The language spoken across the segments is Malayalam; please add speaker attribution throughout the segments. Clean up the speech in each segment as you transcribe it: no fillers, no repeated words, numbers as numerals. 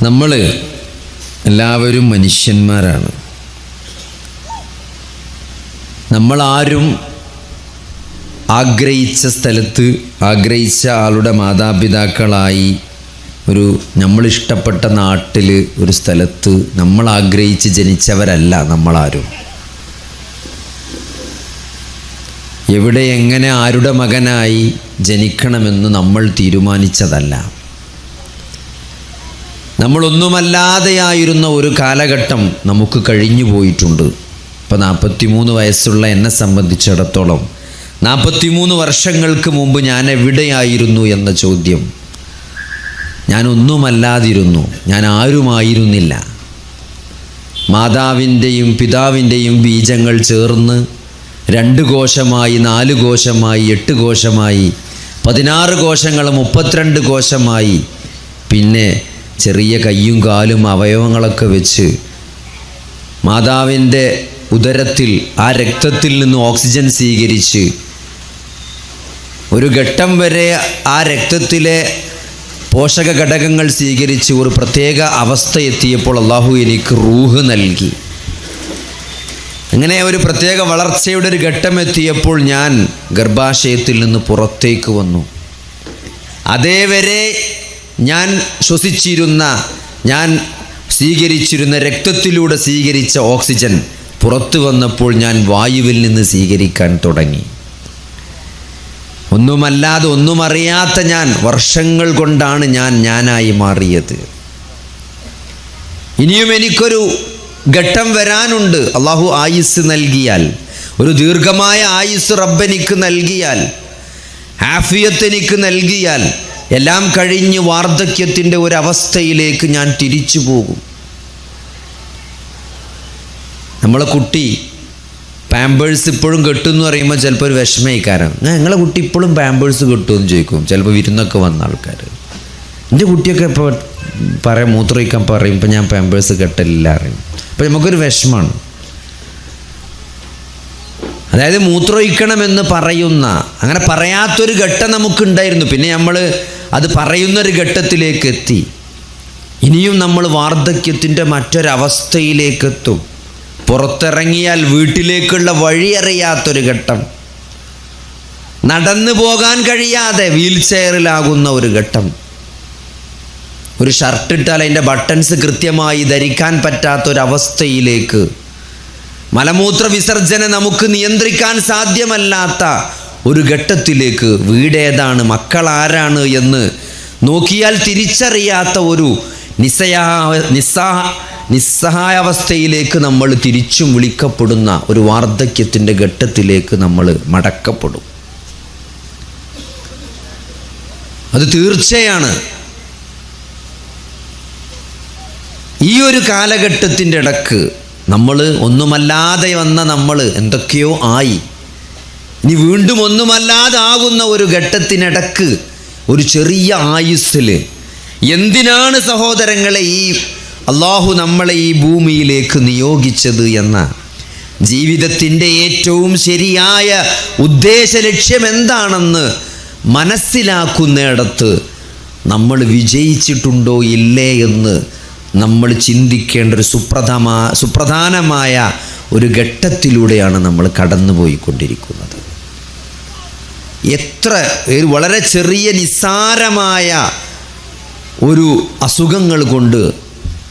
Speaker 1: നമ്മൾ എല്ലാവരും മനുഷ്യന്മാരാണ്. നമ്മളാരും ആഗ്രഹിച്ച സ്ഥലത്ത് ആഗ്രഹിച്ച ആളുടെ മാതാപിതാക്കളായി നമ്മളിഷ്ടപ്പെട്ട നാട്ടിൽ ഒരു സ്ഥലത്ത് നമ്മൾ ആഗ്രഹിച്ച് ജനിച്ചവരല്ല നമ്മളാരും. എവിടെ എങ്ങനെ ആരുടെ മകനായി ജനിക്കണമെന്ന് നമ്മൾ തീരുമാനിച്ചതല്ല. നമ്മളൊന്നുമല്ലാതെയായിരുന്ന ഒരു കാലഘട്ടം നമുക്ക് കഴിഞ്ഞു പോയിട്ടുണ്ട്. ഇപ്പോൾ 43 വയസ്സുള്ള എന്നെ സംബന്ധിച്ചിടത്തോളം 43 വർഷങ്ങൾക്ക് മുമ്പ് ഞാൻ എവിടെയായിരുന്നു എന്ന ചോദ്യം, ഞാനൊന്നുമല്ലാതിരുന്നു, ഞാൻ ആരുമായിരുന്നില്ല. മാതാവിൻ്റെയും പിതാവിൻ്റെയും ബീജങ്ങൾ ചേർന്ന് 2 കോശമായി, 4 കോശമായി, 8 കോശമായി, 16 കോശങ്ങൾ, 32 കോശമായി, പിന്നെ ചെറിയ കയ്യും കാലും അവയവങ്ങളൊക്കെ വെച്ച് മാതാവിൻ്റെ ഉദരത്തിൽ ആ രക്തത്തിൽ നിന്ന് ഓക്സിജൻ സ്വീകരിച്ച് ഒരു ഘട്ടം വരെ ആ രക്തത്തിലെ പോഷക ഘടകങ്ങൾ സ്വീകരിച്ച് ഒരു പ്രത്യേക അവസ്ഥ എത്തിയപ്പോൾ അള്ളാഹു എനിക്ക് റൂഹ് നൽകി. അങ്ങനെ ഒരു പ്രത്യേക വളർച്ചയുടെ ഒരു ഘട്ടം എത്തിയപ്പോൾ ഞാൻ ഗർഭാശയത്തിൽ നിന്ന് പുറത്തേക്ക് വന്നു. അതേവരെ ഞാൻ ശ്വസിച്ചിരുന്ന, ഞാൻ സ്വീകരിച്ചിരുന്ന രക്തത്തിലൂടെ സ്വീകരിച്ച ഓക്സിജൻ പുറത്തു വന്നപ്പോൾ ഞാൻ വായുവിൽ നിന്ന് സ്വീകരിക്കാൻ തുടങ്ങി. ഒന്നുമല്ലാതെ ഒന്നുമറിയാത്ത ഞാൻ വർഷങ്ങൾ കൊണ്ടാണ് ഞാനായി മാറിയത്. ഇനിയും എനിക്കൊരു ഘട്ടം വരാനുണ്ട്. അള്ളാഹു ആയുസ് നൽകിയാൽ, ഒരു ദീർഘമായ ആയുസ് റബ്ബെനിക്ക് നൽകിയാൽ, ആഫിയത്ത് എനിക്ക് നൽകിയാൽ, എല്ലാം കഴിഞ്ഞ് വാർദ്ധക്യത്തിൻ്റെ ഒരവസ്ഥയിലേക്ക് ഞാൻ തിരിച്ചു പോകും. നമ്മളെ കുട്ടി പാമ്പേഴ്സ് ഇപ്പോഴും കെട്ടുമെന്ന് പറയുമ്പോൾ ചിലപ്പോൾ ഒരു വിഷമയിക്കാരാണ്. ഞങ്ങളെ കുട്ടി ഇപ്പോഴും പാമ്പേഴ്സ് കെട്ടുമെന്ന് ചോദിക്കും ചിലപ്പോൾ വിരുന്നൊക്കെ വന്ന ആൾക്കാർ. എൻ്റെ കുട്ടിയൊക്കെ ഇപ്പോൾ മൂത്രമൊഴിക്കാൻ പറയുമ്പോൾ ഞാൻ പാമ്പേഴ്സ് കെട്ടലില്ല അറിയും. അപ്പോൾ നമുക്കൊരു വിഷമമാണ്. അതായത് മൂത്രമൊഴിക്കണമെന്ന് പറയുന്ന, അങ്ങനെ പറയാത്തൊരു ഘട്ടം നമുക്കുണ്ടായിരുന്നു. പിന്നെ നമ്മൾ അത് പറയുന്നൊരു ഘട്ടത്തിലേക്ക് എത്തി. ഇനിയും നമ്മൾ വാർദ്ധക്യത്തിൻ്റെ മറ്റൊരവസ്ഥയിലേക്കെത്തും. പുറത്തിറങ്ങിയാൽ വീട്ടിലേക്കുള്ള വഴി അറിയാത്തൊരു ഘട്ടം, നടന്നു പോകാൻ കഴിയാതെ വീൽ ചെയറിലാകുന്ന ഒരു ഘട്ടം, ഒരു ഷർട്ട് ഇട്ടാൽ അതിൻ്റെ ബട്ടൺസ് കൃത്യമായി ധരിക്കാൻ പറ്റാത്തൊരവസ്ഥയിലേക്ക്, മലമൂത്ര വിസർജനം നമുക്ക് നിയന്ത്രിക്കാൻ സാധ്യമല്ലാത്ത ഒരു ഘട്ടത്തിലേക്ക്, വീടേതാണ്, മക്കളാരാണ് എന്ന് നോക്കിയാൽ തിരിച്ചറിയാത്ത ഒരു നിസ്സഹായാവസ്ഥയിലേക്ക് നമ്മൾ തിരിച്ചും വിളിക്കപ്പെടുന്ന ഒരു വാർദ്ധക്യത്തിൻ്റെ ഘട്ടത്തിലേക്ക് നമ്മൾ മടക്കപ്പെടും. അത് തീർച്ചയാണ്. ഈ ഒരു കാലഘട്ടത്തിൻ്റെ ഇടക്ക് നമ്മൾ ഒന്നുമല്ലാതെ വന്ന നമ്മൾ എന്തൊക്കെയോ ആയി. ഇനി വീണ്ടും ഒന്നുമല്ലാതാകുന്ന ഒരു ഘട്ടത്തിനിടക്ക് ഒരു ചെറിയ ആയുസ്സിൽ എന്തിനാണ് സഹോദരങ്ങളെ ഈ അള്ളാഹു നമ്മളെ ഈ ഭൂമിയിലേക്ക് നിയോഗിച്ചത് എന്ന ജീവിതത്തിൻ്റെ ഏറ്റവും ശരിയായ ഉദ്ദേശ ലക്ഷ്യം എന്താണെന്ന് മനസ്സിലാക്കുന്നിടത്ത് നമ്മൾ വിജയിച്ചിട്ടുണ്ടോ ഇല്ലേ എന്ന് നമ്മൾ ചിന്തിക്കേണ്ട ഒരു സുപ്രധാനമായ ഒരു ഘട്ടത്തിലൂടെയാണ് നമ്മൾ കടന്നുപോയിക്കൊണ്ടിരിക്കുന്നത്. വളരെ ചെറിയ നിസ്സാരമായ ഒരു അസുഖങ്ങൾ കൊണ്ട്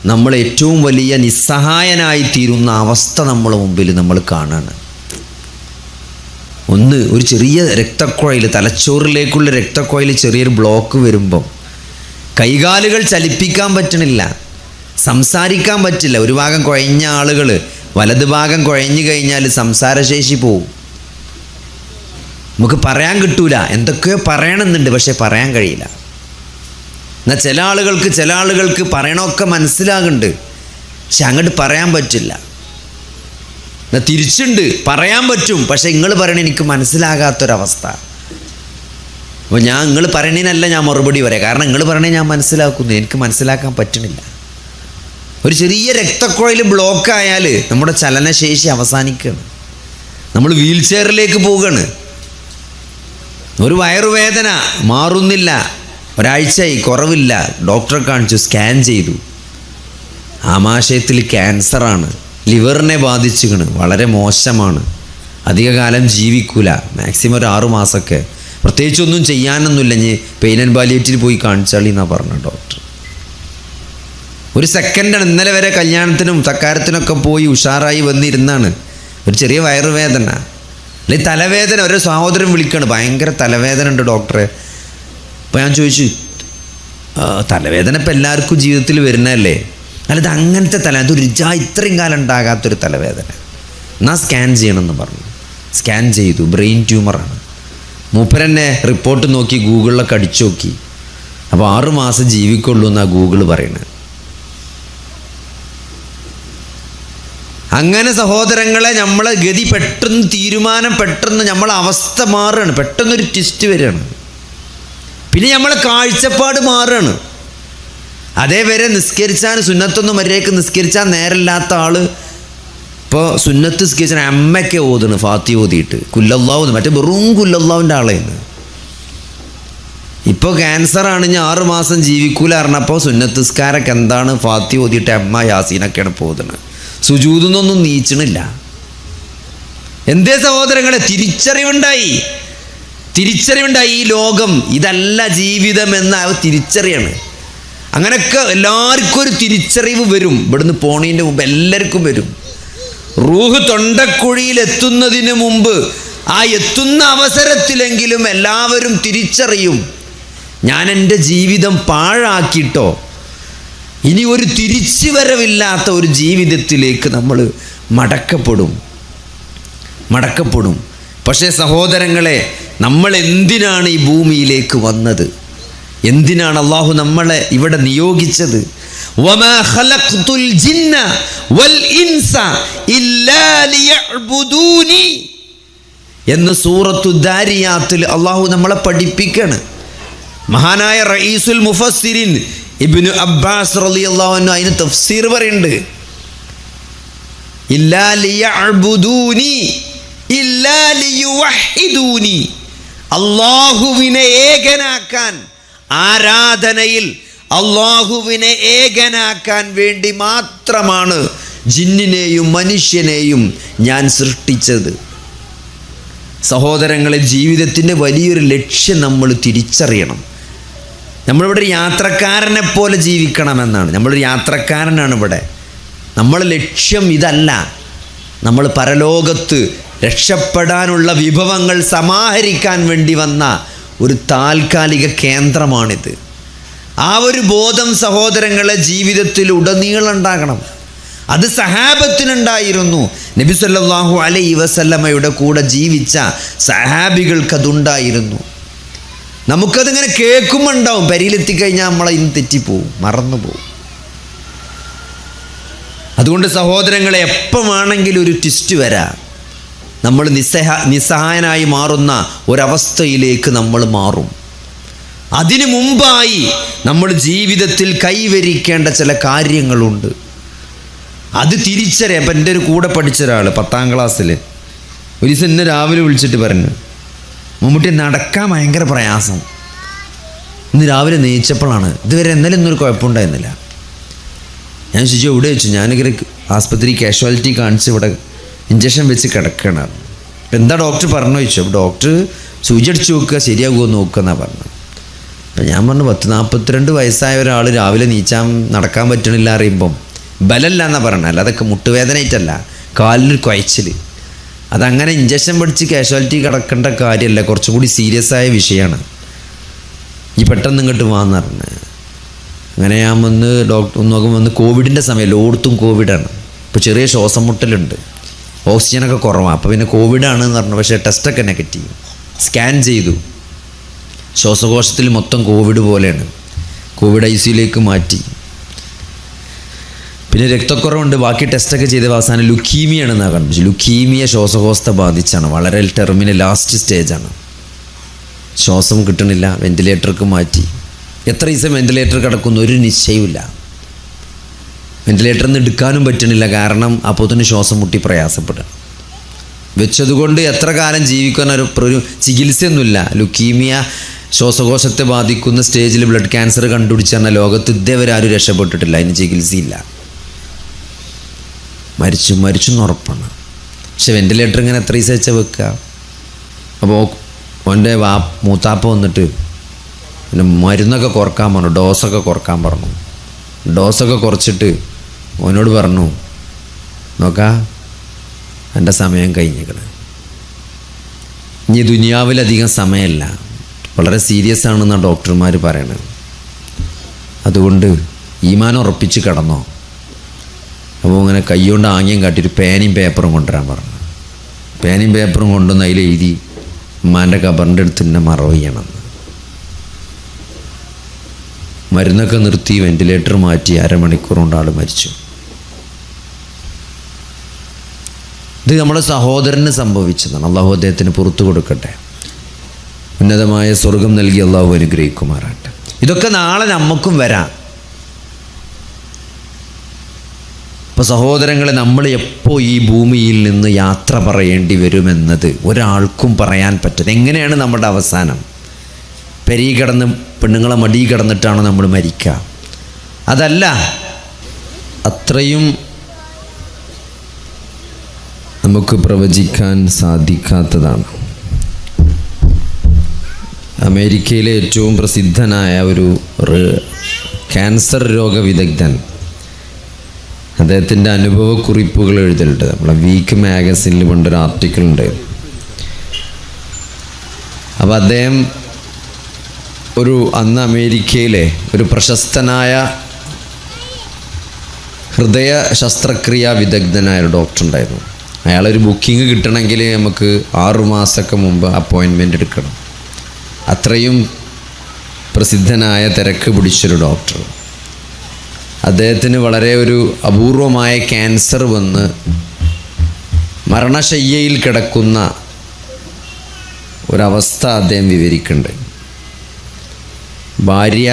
Speaker 1: നമ്മൾ ഏറ്റവും വലിയ നിസ്സഹായനായിത്തീരുന്ന അവസ്ഥ നമ്മളെ മുമ്പിൽ നമ്മൾ കാണുകയാണ്. ഒരു ചെറിയ രക്തക്കുഴൽ, തലച്ചോറിലേക്കുള്ള രക്തക്കുഴൽ ചെറിയൊരു ബ്ലോക്ക് വരുമ്പം കൈകാലുകൾ ചലിപ്പിക്കാൻ പറ്റണില്ല, സംസാരിക്കാൻ പറ്റില്ല. ഒരു ഭാഗം കുഴഞ്ഞ ആളുകൾ വലത് ഭാഗം കുഴഞ്ഞു കഴിഞ്ഞാൽ സംസാരശേഷി പോവും. നമുക്ക് പറയാൻ കിട്ടൂല, എന്തൊക്കെയോ പറയണമെന്നുണ്ട്, പക്ഷെ പറയാൻ കഴിയില്ല. എന്നാൽ ചില ആളുകൾക്ക് പറയണമൊക്കെ മനസ്സിലാകുന്നുണ്ട്, പക്ഷെ അങ്ങോട്ട് പറയാൻ പറ്റില്ല. എന്നാൽ തിരിച്ചുണ്ട്, പറയാൻ പറ്റും, പക്ഷെ നിങ്ങൾ പറയണ എനിക്ക് മനസ്സിലാകാത്തൊരവസ്ഥ. അപ്പോൾ നിങ്ങൾ പറയണതിനല്ല ഞാൻ മറുപടി പറയാം, കാരണം നിങ്ങൾ പറയണേ ഞാൻ മനസ്സിലാക്കുന്നു, എനിക്ക് മനസ്സിലാക്കാൻ പറ്റണില്ല. ഒരു ചെറിയ രക്തക്കുഴൽ ബ്ലോക്കായാൽ നമ്മുടെ ചലനശേഷി അവസാനിക്കുകയാണ്, നമ്മൾ വീൽ ചെയറിലേക്ക് പോവുകയാണ്. ഒരു വയറുവേദന മാറുന്നില്ല, ഒരാഴ്ചയായി കുറവില്ല, ഡോക്ടറെ കാണിച്ചു, സ്കാൻ ചെയ്തു, ആമാശയത്തിൽ ക്യാൻസറാണ്, ലിവറിനെ ബാധിച്ചിക്കണ്, വളരെ മോശമാണ്, അധികകാലം ജീവിക്കൂല, മാക്സിമം ഒരു 6 മാസമൊക്കെ, പ്രത്യേകിച്ചൊന്നും ചെയ്യാനൊന്നുമില്ല, ഇനി പെയിൻ ആൻഡ് പാലിയേറ്റീവിൽ പോയി കാണിച്ചാളി എന്നാണ് പറഞ്ഞത് ഡോക്ടർ. ഒരു സെക്കൻഡാണ്. ഇന്നലെ വരെ കല്യാണത്തിനും തക്കാരത്തിനൊക്കെ പോയി ഉഷാറായി വന്നിരുന്നാണ് ഒരു ചെറിയ വയറുവേദന, അല്ലെങ്കിൽ തലവേദന. ഒരു സഹോദരൻ വിളിക്കുകയാണ്, ഭയങ്കര തലവേദന ഉണ്ട് ഡോക്ടറെ. അപ്പോൾ ഞാൻ ചോദിച്ചു, തലവേദന ഇപ്പം എല്ലാവർക്കും ജീവിതത്തിൽ വരുന്നതല്ലേ? അല്ല, ഇത് അങ്ങനത്തെ അതൊരു ഇത്രയും കാലം ഉണ്ടാകാത്തൊരു തലവേദന, എന്നാൽ സ്കാൻ ചെയ്യണമെന്ന് പറഞ്ഞു. സ്കാൻ ചെയ്തു, ബ്രെയിൻ ട്യൂമറാണ്. മൂപ്പരെന്നെ റിപ്പോർട്ട് നോക്കി ഗൂഗിളിലൊക്കെ അടിച്ചു നോക്കി. അപ്പോൾ 6 മാസം ജീവിക്കുള്ളൂ എന്നാണ് ഗൂഗിൾ പറയുന്നത്. അങ്ങനെ സഹോദരങ്ങളെ, നമ്മളെ ഗതി പെട്ടെന്ന്, തീരുമാനം പെട്ടെന്ന്, നമ്മളെ അവസ്ഥ മാറുകയാണ്, പെട്ടെന്നൊരു ട്വിസ്റ്റ് വരികയാണ്. പിന്നെ നമ്മളെ കാഴ്ചപ്പാട് മാറുകയാണ്. അതേവരെ നിസ്കരിച്ചാൽ, സുന്നത്തൊന്നും മര്യാദയ്ക്ക് നിസ്കരിച്ചാൽ നേരമില്ലാത്ത ആൾ ഇപ്പോൾ സുന്നത്ത് നിസ്കരിച്ചാൽ അമ്മയ്ക്ക് ഓതുന്നു, ഫാത്തി ഓതിയിട്ട് കുല്ലല്ലാഹു, മറ്റേ വെറും കുല്ലല്ലാഹുവിൻ്റെ ആളേന്ന്. ഇപ്പോൾ ക്യാൻസറാണ്, ഞാൻ 6 മാസം ജീവിക്കൂല പറഞ്ഞപ്പോൾ സുന്നത്ത് നിസ്കാരമൊക്കെ എന്താണ്, ഫാത്തി ഓതിയിട്ട് അമ്മ യാസീനൊക്കെയാണ് പോകുന്നത്, സുജൂദൊന്നും നീച്ചണില്ല. എന്തേ സഹോദരങ്ങളെ? തിരിച്ചറിവുണ്ടായി. ഈ ലോകം ഇതല്ല ജീവിതം എന്ന തിരിച്ചറിയാണ്. അങ്ങനെയൊക്കെ എല്ലാവർക്കും ഒരു തിരിച്ചറിവ് വരും. ഇവിടുന്ന് പോണതിൻ്റെ മുമ്പ് എല്ലാവർക്കും വരും. റൂഹ് തൊണ്ടക്കുഴിയിൽ എത്തുന്നതിന് മുമ്പ്, ആ എത്തുന്ന അവസരത്തിലെങ്കിലും എല്ലാവരും തിരിച്ചറിയും, ഞാൻ എൻ്റെ ജീവിതം പാഴാക്കിയിട്ടോ, ഇനി ഒരു തിരിച്ചു വരവില്ലാത്ത ഒരു ജീവിതത്തിലേക്ക് നമ്മൾ മടക്കപ്പെടും. പക്ഷേ സഹോദരങ്ങളെ, നമ്മൾ എന്തിനാണ് ഈ ഭൂമിയിലേക്ക് വന്നത്? എന്തിനാണ് അള്ളാഹു നമ്മളെ ഇവിടെ നിയോഗിച്ചത്? വമാ ഖലഖ്തുൽ ജിന്ന വൽ ഇൻസ ഇല്ലാ ലിയഅ്ബുദൂനി എന്ന് സൂറത്തു ദാരിയാത്തിൽ അള്ളാഹു നമ്മളെ പഠിപ്പിക്കുകയാണ്. മഹാനായ റഈസുൽ മുഫസ്സിരിൻ ഇബ്നു അബ്ബാസ് റളിയല്ലാഹു അൻഹു അതിന് തഫ്സീർ പറയുന്നുണ്ട്. ഇല്ലാ ലിയഅ്ബുദൂനി ഇല്ലാ ലിയുവഹിദൂനി, അല്ലാഹുവിനെ ഏകനാക്കാൻ, ആരാധനയിൽ അല്ലാഹുവിനെ ഏകനാക്കാൻ വേണ്ടി മാത്രമാണ് ജിന്നിനെയും മനുഷ്യനെയും ഞാൻ സൃഷ്ടിച്ചത്. സഹോദരങ്ങളെ, ജീവിതത്തിൻ്റെ വലിയൊരു ലക്ഷ്യം നമ്മൾ തിരിച്ചറിയണം. നമ്മളിവിടെ ഒരു യാത്രക്കാരനെ പോലെ ജീവിക്കണമെന്നാണ്. നമ്മളൊരു യാത്രക്കാരനാണ് ഇവിടെ. നമ്മളെ ലക്ഷ്യം ഇതല്ല. നമ്മൾ പരലോകത്ത് രക്ഷപ്പെടാനുള്ള വിഭവങ്ങൾ സമാഹരിക്കാൻ വേണ്ടി വന്ന ഒരു താൽക്കാലിക കേന്ദ്രമാണിത്. ആ ഒരു ബോധം സഹോദരങ്ങളെ ജീവിതത്തിൽ ഉടനീളം ഉണ്ടാകണം. അത് സഹാബത്തിനുണ്ടായിരുന്നു. നബി സല്ലല്ലാഹു അലൈഹി വസല്ലമയുടെ കൂടെ ജീവിച്ച സഹാബികൾക്കതുണ്ടായിരുന്നു. നമുക്കതിങ്ങനെ കേൾക്കുമ്പോൾ ഉണ്ടാവും, പരിയിലെത്തിക്കഴിഞ്ഞാൽ നമ്മളെ ഇന്ന് തെറ്റിപ്പോവും, മറന്നുപോകും. അതുകൊണ്ട് സഹോദരങ്ങളെ, എപ്പം വേണമെങ്കിലും ഒരു ട്വിസ്റ്റ് വരാം. നമ്മൾ നിസ്സഹായനായി മാറുന്ന ഒരവസ്ഥയിലേക്ക് നമ്മൾ മാറും. അതിനു മുമ്പായി നമ്മൾ ജീവിതത്തിൽ കൈവരിക്കേണ്ട ചില കാര്യങ്ങളുണ്ട്. അത് തിരിച്ചറിയാം. അപ്പം എൻ്റെ ഒരു കൂടെ പഠിച്ച ഒരാൾ 10ാം ക്ലാസ്സിൽ ഒരു ദിവസം എന്നെ രാവിലെ വിളിച്ചിട്ട് പറഞ്ഞു, മമ്മൂട്ടി നടക്കാൻ ഭയങ്കര പ്രയാസം. ഇന്ന് രാവിലെ നെയ്ച്ചപ്പോഴാണ്, ഇതുവരെ എന്നാലും ഇന്നൊരു കുഴപ്പമുണ്ടായിരുന്നില്ല. ഞാൻ ചോദിച്ചു എവിടെ വെച്ചു? ഞാനിങ്ങനെ ആസ്പത്രി കാഷ്വാലിറ്റി കാണിച്ച് ഇവിടെ ഇഞ്ചക്ഷൻ വെച്ച് കിടക്കുകയാണ്. അപ്പം എന്താ ഡോക്ടർ പറഞ്ഞു ചോദിച്ചു. അപ്പോൾ ഡോക്ടർ സൂചി അടിച്ച് നോക്കുക, ശരിയാകുമോ നോക്കുക എന്നാണ് പറഞ്ഞത്. അപ്പം ഞാൻ പറഞ്ഞു 42 വയസ്സായ ഒരാൾ രാവിലെ നീച്ചാൻ നടക്കാൻ പറ്റണില്ല അറിയുമ്പം ബലല്ല എന്നാണ് പറയണത്. അല്ല, അതൊക്കെ മുട്ടുവേദനയായിട്ടല്ല, കാലിന് കുഴച്ചിൽ. അതങ്ങനെ ഇഞ്ചക്ഷൻ പഠിച്ച് കാഷ്വാലിറ്റി കിടക്കേണ്ട കാര്യമല്ല, കുറച്ചും കൂടി സീരിയസ് ആയ വിഷയമാണ്. ഈ പെട്ടെന്ന് ഇങ്ങോട്ട് വാന്ന് പറഞ്ഞത്. അങ്ങനെ ഞാൻ വന്ന് ഡോക്ടർ നോക്കുമ്പോൾ വന്ന് കോവിഡിൻ്റെ സമയം, എല്ലായിടത്തും കോവിഡാണ്. ഇപ്പോൾ ചെറിയ ശ്വാസം മുട്ടലുണ്ട്, ഓക്സിജനൊക്കെ കുറവാണ്. അപ്പോൾ പിന്നെ കോവിഡാണെന്ന് പറഞ്ഞു. പക്ഷേ ടെസ്റ്റൊക്കെ നെഗറ്റീവ്. സ്കാൻ ചെയ്തു, ശ്വാസകോശത്തിൽ മൊത്തം കോവിഡ് പോലെയാണ്. കോവിഡ് ICUയിലേക്ക് മാറ്റി. പിന്നെ രക്തക്കുറവുണ്ട്. ബാക്കി ടെസ്റ്റൊക്കെ ചെയ്ത അവസാനം ലുക്കീമിയാണെന്നാണ് കണ്ടു. ലുക്കീമിയ ശ്വാസകോശത്തെ ബാധിച്ചാണ്, വളരെ ടെർമിനൽ ലാസ്റ്റ് സ്റ്റേജാണ്. ശ്വാസം കിട്ടണില്ല, വെന്റിലേറ്റർക്ക് മാറ്റി. എത്ര ദിവസം വെന്റിലേറ്റർ കിടക്കുന്നു ഒരു നിശ്ചയമില്ല. വെന്റിലേറ്ററിൽ നിന്ന് എടുക്കാനും പറ്റണില്ല, കാരണം അപ്പോൾ തന്നെ ശ്വാസം മുട്ടി പ്രയാസപ്പെടുക. വെച്ചതുകൊണ്ട് എത്ര കാലം ജീവിക്കാൻ ഒരു ചികിത്സയൊന്നുമില്ല. ലുക്കീമിയ ശ്വാസകോശത്തെ ബാധിക്കുന്ന സ്റ്റേജിൽ ബ്ലഡ് ക്യാൻസർ കണ്ടുപിടിച്ച് പറഞ്ഞാൽ ലോകത്ത് ഇതേവരെ ആരും രക്ഷപ്പെട്ടിട്ടില്ല, അതിന് ചികിത്സയില്ല. മരിച്ചെന്ന് ഉറപ്പാണ്. പക്ഷെ വെൻറ്റിലേറ്റർ ഇങ്ങനെ എത്ര ദിവസം വെച്ചാൽ വെക്കുക. അപ്പോൾ ഓൻ്റെ മൂത്താപ്പ വന്നിട്ട് പിന്നെ മരുന്നൊക്കെ കുറക്കാൻ പറഞ്ഞു, ഡോസൊക്കെ കുറക്കാൻ പറഞ്ഞു. ഡോസൊക്കെ കുറച്ചിട്ട് ഓനോട് പറഞ്ഞു, നോക്കാ എൻ്റെ സമയം കഴിഞ്ഞിരിക്കണ്, ഇനി ദുനിയാവിലധികം സമയമല്ല, വളരെ സീരിയസ് ആണെന്നാണ് ഡോക്ടർമാർ പറയണത്. അതുകൊണ്ട് ഈമാൻ ഉറപ്പിച്ച് കിടന്നോ. അപ്പോൾ ഇങ്ങനെ കൈകൊണ്ട് ആംഗ്യം കാട്ടിയൊരു പേനയും പേപ്പറും കൊണ്ടുവരാൻ പറഞ്ഞു. പേനയും പേപ്പറും കൊണ്ടുവന്ന് അതിലെഴുതി ഉമ്മാൻ്റെ ഖബറിൻ്റെ അടുത്ത് തന്നെ മറവ് ചെയ്യണം. മരുന്നൊക്കെ നിർത്തി വെൻറ്റിലേറ്റർ മാറ്റി 1/2 മണിക്കൂർ കൊണ്ട് ആൾ മരിച്ചു. ഇത് നമ്മുടെ സഹോദരന് സംഭവിച്ചതാണ്. അള്ളാഹു അദ്ദേഹത്തിന് പുറത്തു കൊടുക്കട്ടെ, ഉന്നതമായ സ്വർഗം നൽകി അള്ളാഹു അനുഗ്രഹിക്കുമാറാട്ടെ. ഇതൊക്കെ നാളെ നമുക്കും വരാം. അപ്പോൾ സഹോദരങ്ങളെ, നമ്മൾ എപ്പോൾ ഈ ഭൂമിയിൽ നിന്ന് യാത്ര പറയേണ്ടി വരുമെന്നത് ഒരാൾക്കും പറയാൻ പറ്റും. എങ്ങനെയാണ് നമ്മുടെ അവസാനം? പെരീ കിടന്ന് പെണ്ണുങ്ങളെ മടി കിടന്നിട്ടാണ് നമ്മൾ മരിക്കുക? അതല്ല, അത്രയും നമുക്ക് പ്രവചിക്കാൻ സാധിക്കാത്തതാണ്. അമേരിക്കയിലെ ഏറ്റവും പ്രസിദ്ധനായ ഒരു ക്യാൻസർ രോഗവിദഗ്ധൻ അദ്ദേഹത്തിൻ്റെ അനുഭവക്കുറിപ്പുകൾ എഴുതലുണ്ട്. നമ്മളെ വീക്ക് മാഗസിനിൽ പണ്ടൊരു ആർട്ടിക്കിൾ ഉണ്ട്. അപ്പോൾ അദ്ദേഹം അന്ന് അമേരിക്കയിലെ ഒരു പ്രശസ്തനായ ഹൃദയ ശസ്ത്രക്രിയാ വിദഗ്ധനായ ഒരു ഡോക്ടർ ഉണ്ടായിരുന്നു. അയാളൊരു ബുക്കിംഗ് കിട്ടണമെങ്കിൽ നമുക്ക് 6 മാസമൊക്കെ മുമ്പ് അപ്പോയിൻമെൻ്റ് എടുക്കണം. അത്രയും പ്രസിദ്ധനായ തിരക്ക് പിടിച്ചൊരു ഡോക്ടർ. അദ്ദേഹത്തിന് വളരെ ഒരു അപൂർവമായ ക്യാൻസർ വന്ന് മരണശയ്യയിൽ കിടക്കുന്ന ഒരവസ്ഥ അദ്ദേഹം വിവരിക്കുന്നുണ്ട്. ഭാര്യ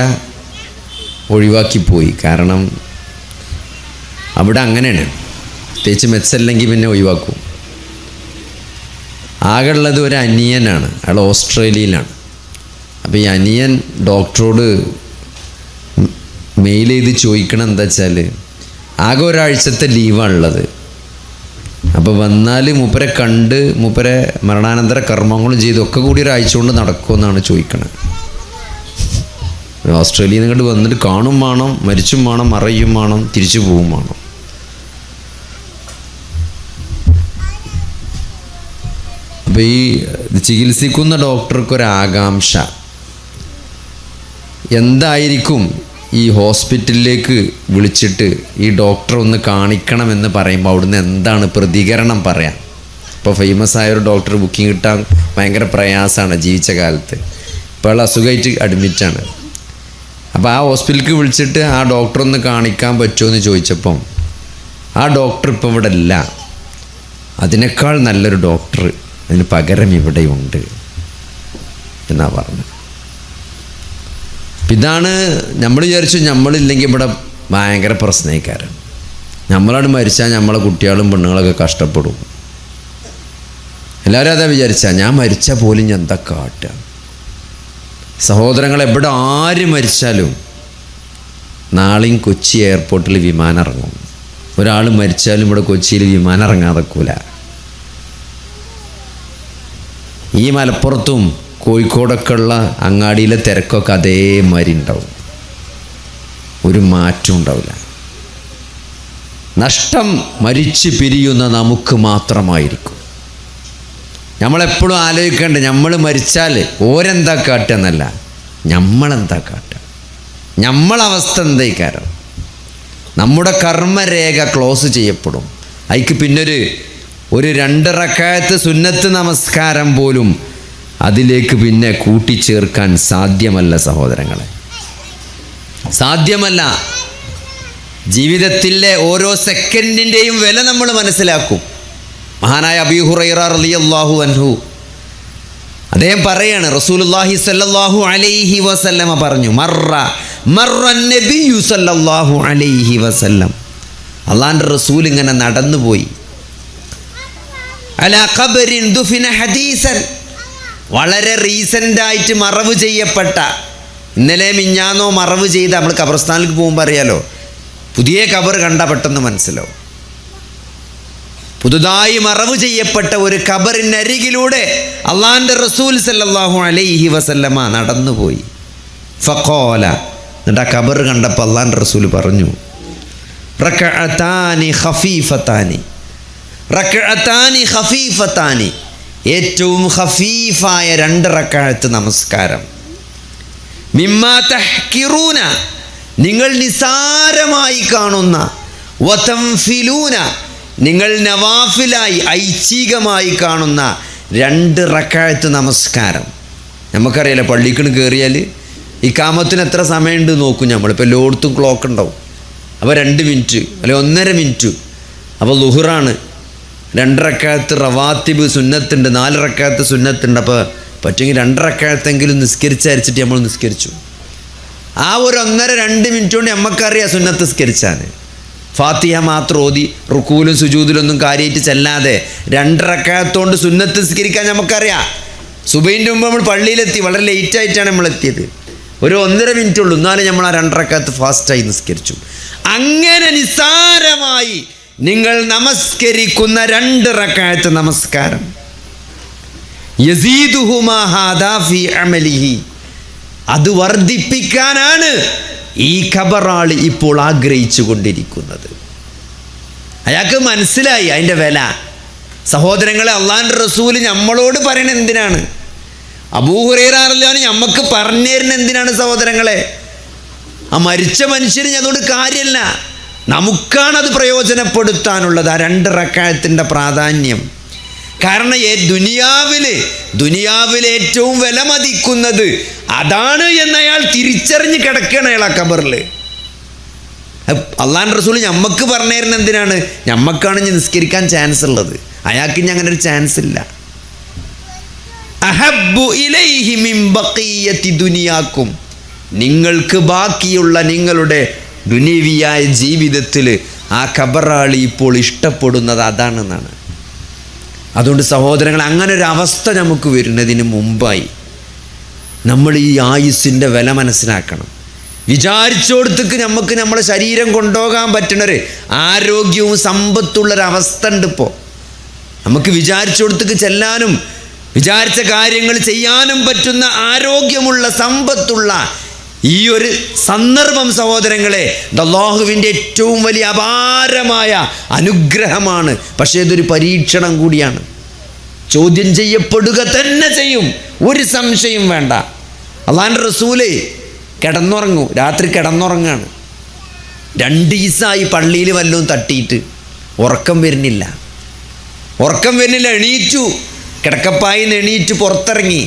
Speaker 1: ഒഴിവാക്കിപ്പോയി. കാരണം അവിടെ അങ്ങനെയാണ്, പ്രത്യേകിച്ച് മെച്ചല്ലെങ്കിൽ പിന്നെ ഒഴിവാക്കും. ആകെ ഉള്ളത് ഒരു അനിയനാണ്, അയാൾ ഓസ്ട്രേലിയയിലാണ്. അപ്പോൾ ഈ അനിയൻ ഡോക്ടറോട് മെയിൽ ചെയ്ത് ചോദിക്കണം എന്താ വെച്ചാൽ, ആകെ ഒരാഴ്ചത്തെ ലീവാണുള്ളത്, അപ്പോൾ വന്നാൽ മൂപ്പരെ കണ്ട് മൂപ്പരെ മരണാനന്തര കർമ്മങ്ങളും ചെയ്ത് ഒക്കെ കൂടി ഒരാഴ്ച കൊണ്ട് നടക്കുമെന്നാണ് ചോദിക്കണത്. ഓസ്ട്രേലിയയിൽ നിന്ന് ഇങ്ങോട്ട് വന്നിട്ട് കാണും വേണം, മരിച്ചും വേണം, മറയും വേണം, തിരിച്ചു പോവും വേണം. അപ്പോൾ ഈ ചികിത്സിക്കുന്ന ഡോക്ടർക്കൊരാകാംക്ഷ, എന്തായിരിക്കും ഈ ഹോസ്പിറ്റലിലേക്ക് വിളിച്ചിട്ട് ഈ ഡോക്ടറെ ഒന്ന് കാണിക്കണമെന്ന് പറയുമ്പോൾ അവിടുന്ന് എന്താണ് പ്രതികരണം പറയാം. ഇപ്പോൾ ഫേമസ് ആയ ഒരു ഡോക്ടർ ബുക്കിംഗ് കിട്ടാൻ ഭയങ്കര പ്രയാസമാണ് ജീവിച്ച കാലത്ത്. ഇപ്പോൾ അയാൾ അസുഖമായിട്ട് അഡ്മിറ്റാണ്. അപ്പോൾ ആ ഹോസ്പിറ്റലിലേക്ക് വിളിച്ചിട്ട് ആ ഡോക്ടറെ ഒന്ന് കാണിക്കാൻ പറ്റുമോ എന്ന് ചോദിച്ചപ്പം ആ ഡോക്ടർ ഇപ്പോൾ ഇവിടെ ഇല്ല, അതിനേക്കാൾ നല്ലൊരു ഡോക്ടർ അതിന് പകരം ഇവിടെയുണ്ട് എന്നാ പറഞ്ഞത്. ഇതാണ് നമ്മൾ വിചാരിച്ചു നമ്മളില്ലെങ്കിൽ ഇവിടെ ഭയങ്കര പ്രശ്നക്കാരൻ, നമ്മളാണ് മരിച്ചാൽ നമ്മളെ കുട്ടികളും പെണ്ണുങ്ങളൊക്കെ കഷ്ടപ്പെടും. എല്ലാവരും അതാ വിചാരിച്ചാൽ ഞാൻ മരിച്ചാൽ പോലും ഞാൻ എന്താ കാട്ടുക. സഹോദരങ്ങൾ, എവിടെ ആര് മരിച്ചാലും നാളെയും കൊച്ചി എയർപോർട്ടിൽ വിമാനം ഇറങ്ങും. ഒരാൾ മരിച്ചാലും ഇവിടെ കൊച്ചിയിൽ വിമാനം ഇറങ്ങാതെക്കൂല. ഈ മലപ്പുറത്തും കോഴിക്കോടൊക്കെ ഉള്ള അങ്ങാടിയിലെ തിരക്കൊക്കെ അതേമാതിരി ഉണ്ടാവും, ഒരു മാറ്റം ഉണ്ടാവില്ല. നഷ്ടം മരിച്ചു പിരിയുന്ന നമുക്ക് മാത്രമായിരിക്കും. നമ്മളെപ്പോഴും ആലോചിക്കേണ്ട, നമ്മൾ മരിച്ചാൽ ഓരെന്താ കാട്ടുക എന്നല്ല, നമ്മളെന്താ കാട്ടുക, നമ്മളവസ്ഥ എന്തായിക്കാരം. നമ്മുടെ കർമ്മരേഖ ക്ലോസ് ചെയ്യപ്പെടും. അതിക്ക് പിന്നൊരു 2 റക്അത്ത് സുന്നത്ത് നമസ്കാരം പോലും അതിലേക്ക് പിന്നെ കൂട്ടിച്ചേർക്കാൻ സാധ്യമല്ല സഹോദരങ്ങളെ, സാധ്യമല്ല. ജീവിതത്തിലെ ഓരോ സെക്കൻഡിൻ്റെയും വില നമ്മൾ മനസ്സിലാക്കും. മഹാനായ അബീ ഹുറൈറ റളിയല്ലാഹു അൻഹു അദ്ദേഹം പറയാണ്, റസൂലുള്ളാഹി സ്വല്ലല്ലാഹു അലൈഹി വസല്ലമ പറഞ്ഞു, മർറ നബിയു സ്വല്ലല്ലാഹു അലൈഹി വസല്ലം, അള്ളാഹുവിൻ്റെ റസൂൽ ഇങ്ങനെ നടന്നുപോയി, അലാ ഖബരിൻ ദുഫിന ഹദീസൻ, വളരെ റീസെൻ്റായിട്ട് മറവ് ചെയ്യപ്പെട്ട, ഇന്നലെ മിഞ്ഞാന്നോ മറവ് ചെയ്ത, നമ്മൾ ഖബർസ്ഥാനിലേക്ക് പോകുമ്പോൾ അറിയാലോ, പുതിയ ഖബർ കണ്ട പെട്ടെന്ന് മനസ്സിലാവും. പുതുതായി മറവ് ചെയ്യപ്പെട്ട ഒരു ഖബറിനരികിലൂടെ അള്ളാഹിൻ്റെ റസൂൽ സല്ലല്ലാഹു അലൈഹി വസല്ലമ നടന്നുപോയി. ഫഖാല, എന്നിട്ട് ആ ഖബർ കണ്ടപ്പോൾ അള്ളാഹിൻ്റെ റസൂൽ പറഞ്ഞു, റക്അതാനി ഖഫീഫതാനി, റക്അതാനി ഖഫീഫതാനി, ഏറ്റവും ഖഫീഫായ 2 റക്അത്ത് നമസ്കാരം. മിമ്മാ തഹ്കിറൂന, നിങ്ങൾ നിസാരമായി കാണുന്ന, വതംഫിലൂന, നിങ്ങൾ നവാഫിലായി ഐച്ഛികമായി കാണുന്ന 2 റക്അത്ത് നമസ്കാരം. നമുക്കറിയാലോ, പള്ളിക്കണ് കയറിയാൽ ഇഖാമത്തിന് എത്ര സമയമുണ്ട് നോക്കും നമ്മളിപ്പോൾ. എല്ലായിടത്തും ക്ലോക്ക് ഉണ്ടാവും. അപ്പോൾ 2 മിനിറ്റ് അല്ലെങ്കിൽ 1.5 മിനിറ്റ്. അപ്പോൾ ലുഹറാണ്, 2 റക്അത്ത് റവാത്തിബ് സുന്നത്തുണ്ട്, 4 റക്അത്ത് സുന്നത്തുണ്ട്. അപ്പോൾ പറ്റുമെങ്കിൽ 2 റക്അത്തെങ്കിലും നിസ്കരിച്ചരിച്ചിട്ട് നമ്മൾ നിസ്കരിച്ചു. ആ ഒരു 1.5-2 മിനിറ്റ് കൊണ്ട് നമുക്കറിയാം സുന്നത്ത് നിസ്കരിച്ചാൽ. ഫാത്തിഹ മാത്രം ഓതി റുക്കൂലും സുജൂദിലൊന്നും കാര്യമായിട്ട് ചെല്ലാതെ 2 റക്അത്തോണ്ട് സുന്നത്ത് നിസ്കരിക്കാൻ നമുക്കറിയാം. സുബൈൻ്റെ മുമ്പ് നമ്മൾ പള്ളിയിലെത്തി, വളരെ ലേറ്റായിട്ടാണ് നമ്മളെത്തിയത്. ഒരു 1.5 മിനിറ്റ് ഉള്ളൂ, എന്നാലും നമ്മൾ ആ 2 റക്അത്ത് ഫാസ്റ്റായി നിസ്കരിച്ചു. അങ്ങനെ നിസാരമായി നിങ്ങൾ നമസ്കരിക്കുന്ന 2 റക്അത്ത് നമസ്കാരം, യസീദുഹുമാ ഹാദാ ഫീ അമലിഹി, അത് വർദ്ധിപ്പിക്കാനാണ് ഈ ഖബറാളി ഇപ്പോൾ ആഗ്രഹിച്ചു കൊണ്ടിരിക്കുന്നത്. അയാൾക്ക് മനസ്സിലായി അതിൻ്റെ വില. സഹോദരങ്ങളെ, അള്ളാഹിൻ്റെ റസൂൽ നമ്മളോട് പറയണ എന്തിനാണ്? അബൂ ഹുറൈറ റളിയല്ലാഹു അൻഹു നമുക്ക് പറഞ്ഞു തരുന്ന എന്തിനാണ് സഹോദരങ്ങളെ? ആ മരിച്ച മനുഷ്യന് അതുകൊണ്ട് കാര്യമല്ല, നമുക്കാണത് പ്രയോജനപ്പെടുത്താനുള്ളത്. ആ 2 റക്അത്തിൻ്റെ പ്രാധാന്യം. കാരണം ദുനിയാവിൽ ഏറ്റവും വില മതിക്കുന്നത് അതാണ് എന്നയാൾ തിരിച്ചറിഞ്ഞ് കിടക്കുകയാണ് അയാൾ ആ ഖബറിൽ. അള്ളാഹിൻ്റെ റസൂൽ നമുക്ക് പറഞ്ഞു തരുന്ന എന്തിനാണ്? നമ്മക്കാണ് ഇനി നിസ്കരിക്കാൻ ചാൻസ് ഉള്ളത്, അയാൾക്ക് ഇനി അങ്ങനെ ഒരു ചാൻസ് ഇല്ല. അഹബ്ബു ഇലൈഹി മിൻ ബഖിയത്തി ദുനിയാക്കും, നിങ്ങൾക്ക് ബാക്കിയുള്ള നിങ്ങളുടെ ദുനിയാവിയായ ജീവിതത്തിൽ ആ ഖബറാളി ഇപ്പോൾ ഇഷ്ടപ്പെടുന്നത് അതാണെന്നാണ്. അതുകൊണ്ട് സഹോദരങ്ങൾ, അങ്ങനെ ഒരു അവസ്ഥ നമുക്ക് വരുന്നതിന് മുമ്പായി നമ്മൾ ഈ ആയുസ്സിൻ്റെ വില മനസ്സിലാക്കണം. വിചാരിച്ചോടത്തേക്ക് നമുക്ക് നമ്മളെ ശരീരം കൊണ്ടുപോകാൻ പറ്റുന്നൊരു ആരോഗ്യവും സമ്പത്തുള്ളൊരവസ്ഥ ഉണ്ട് ഇപ്പോൾ. നമുക്ക് വിചാരിച്ചോടത്തേക്ക് ചെല്ലാനും വിചാരിച്ച കാര്യങ്ങൾ ചെയ്യാനും പറ്റുന്ന ആരോഗ്യമുള്ള സമ്പത്തുള്ള ഈ ഒരു സന്ദർഭം സഹോദരങ്ങളെ, അല്ലാഹുവിൻ്റെ ഏറ്റവും വലിയ അപാരമായ അനുഗ്രഹമാണ്. പക്ഷേ ഇതൊരു പരീക്ഷണം കൂടിയാണ്. ചോദ്യം ചെയ്യപ്പെടുക തന്നെ ചെയ്യും, ഒരു സംശയം വേണ്ട. അള്ളാഹിൻ്റെ റസൂല് കിടന്നുറങ്ങും, രാത്രി കിടന്നുറങ്ങാണ്. 2 ദിവസമായി പള്ളിയിൽ വല്ലതും തട്ടിയിട്ട് ഉറക്കം വരുന്നില്ല. എണീറ്റു, കിടക്കപ്പായിന്ന് എണീറ്റ് പുറത്തിറങ്ങി.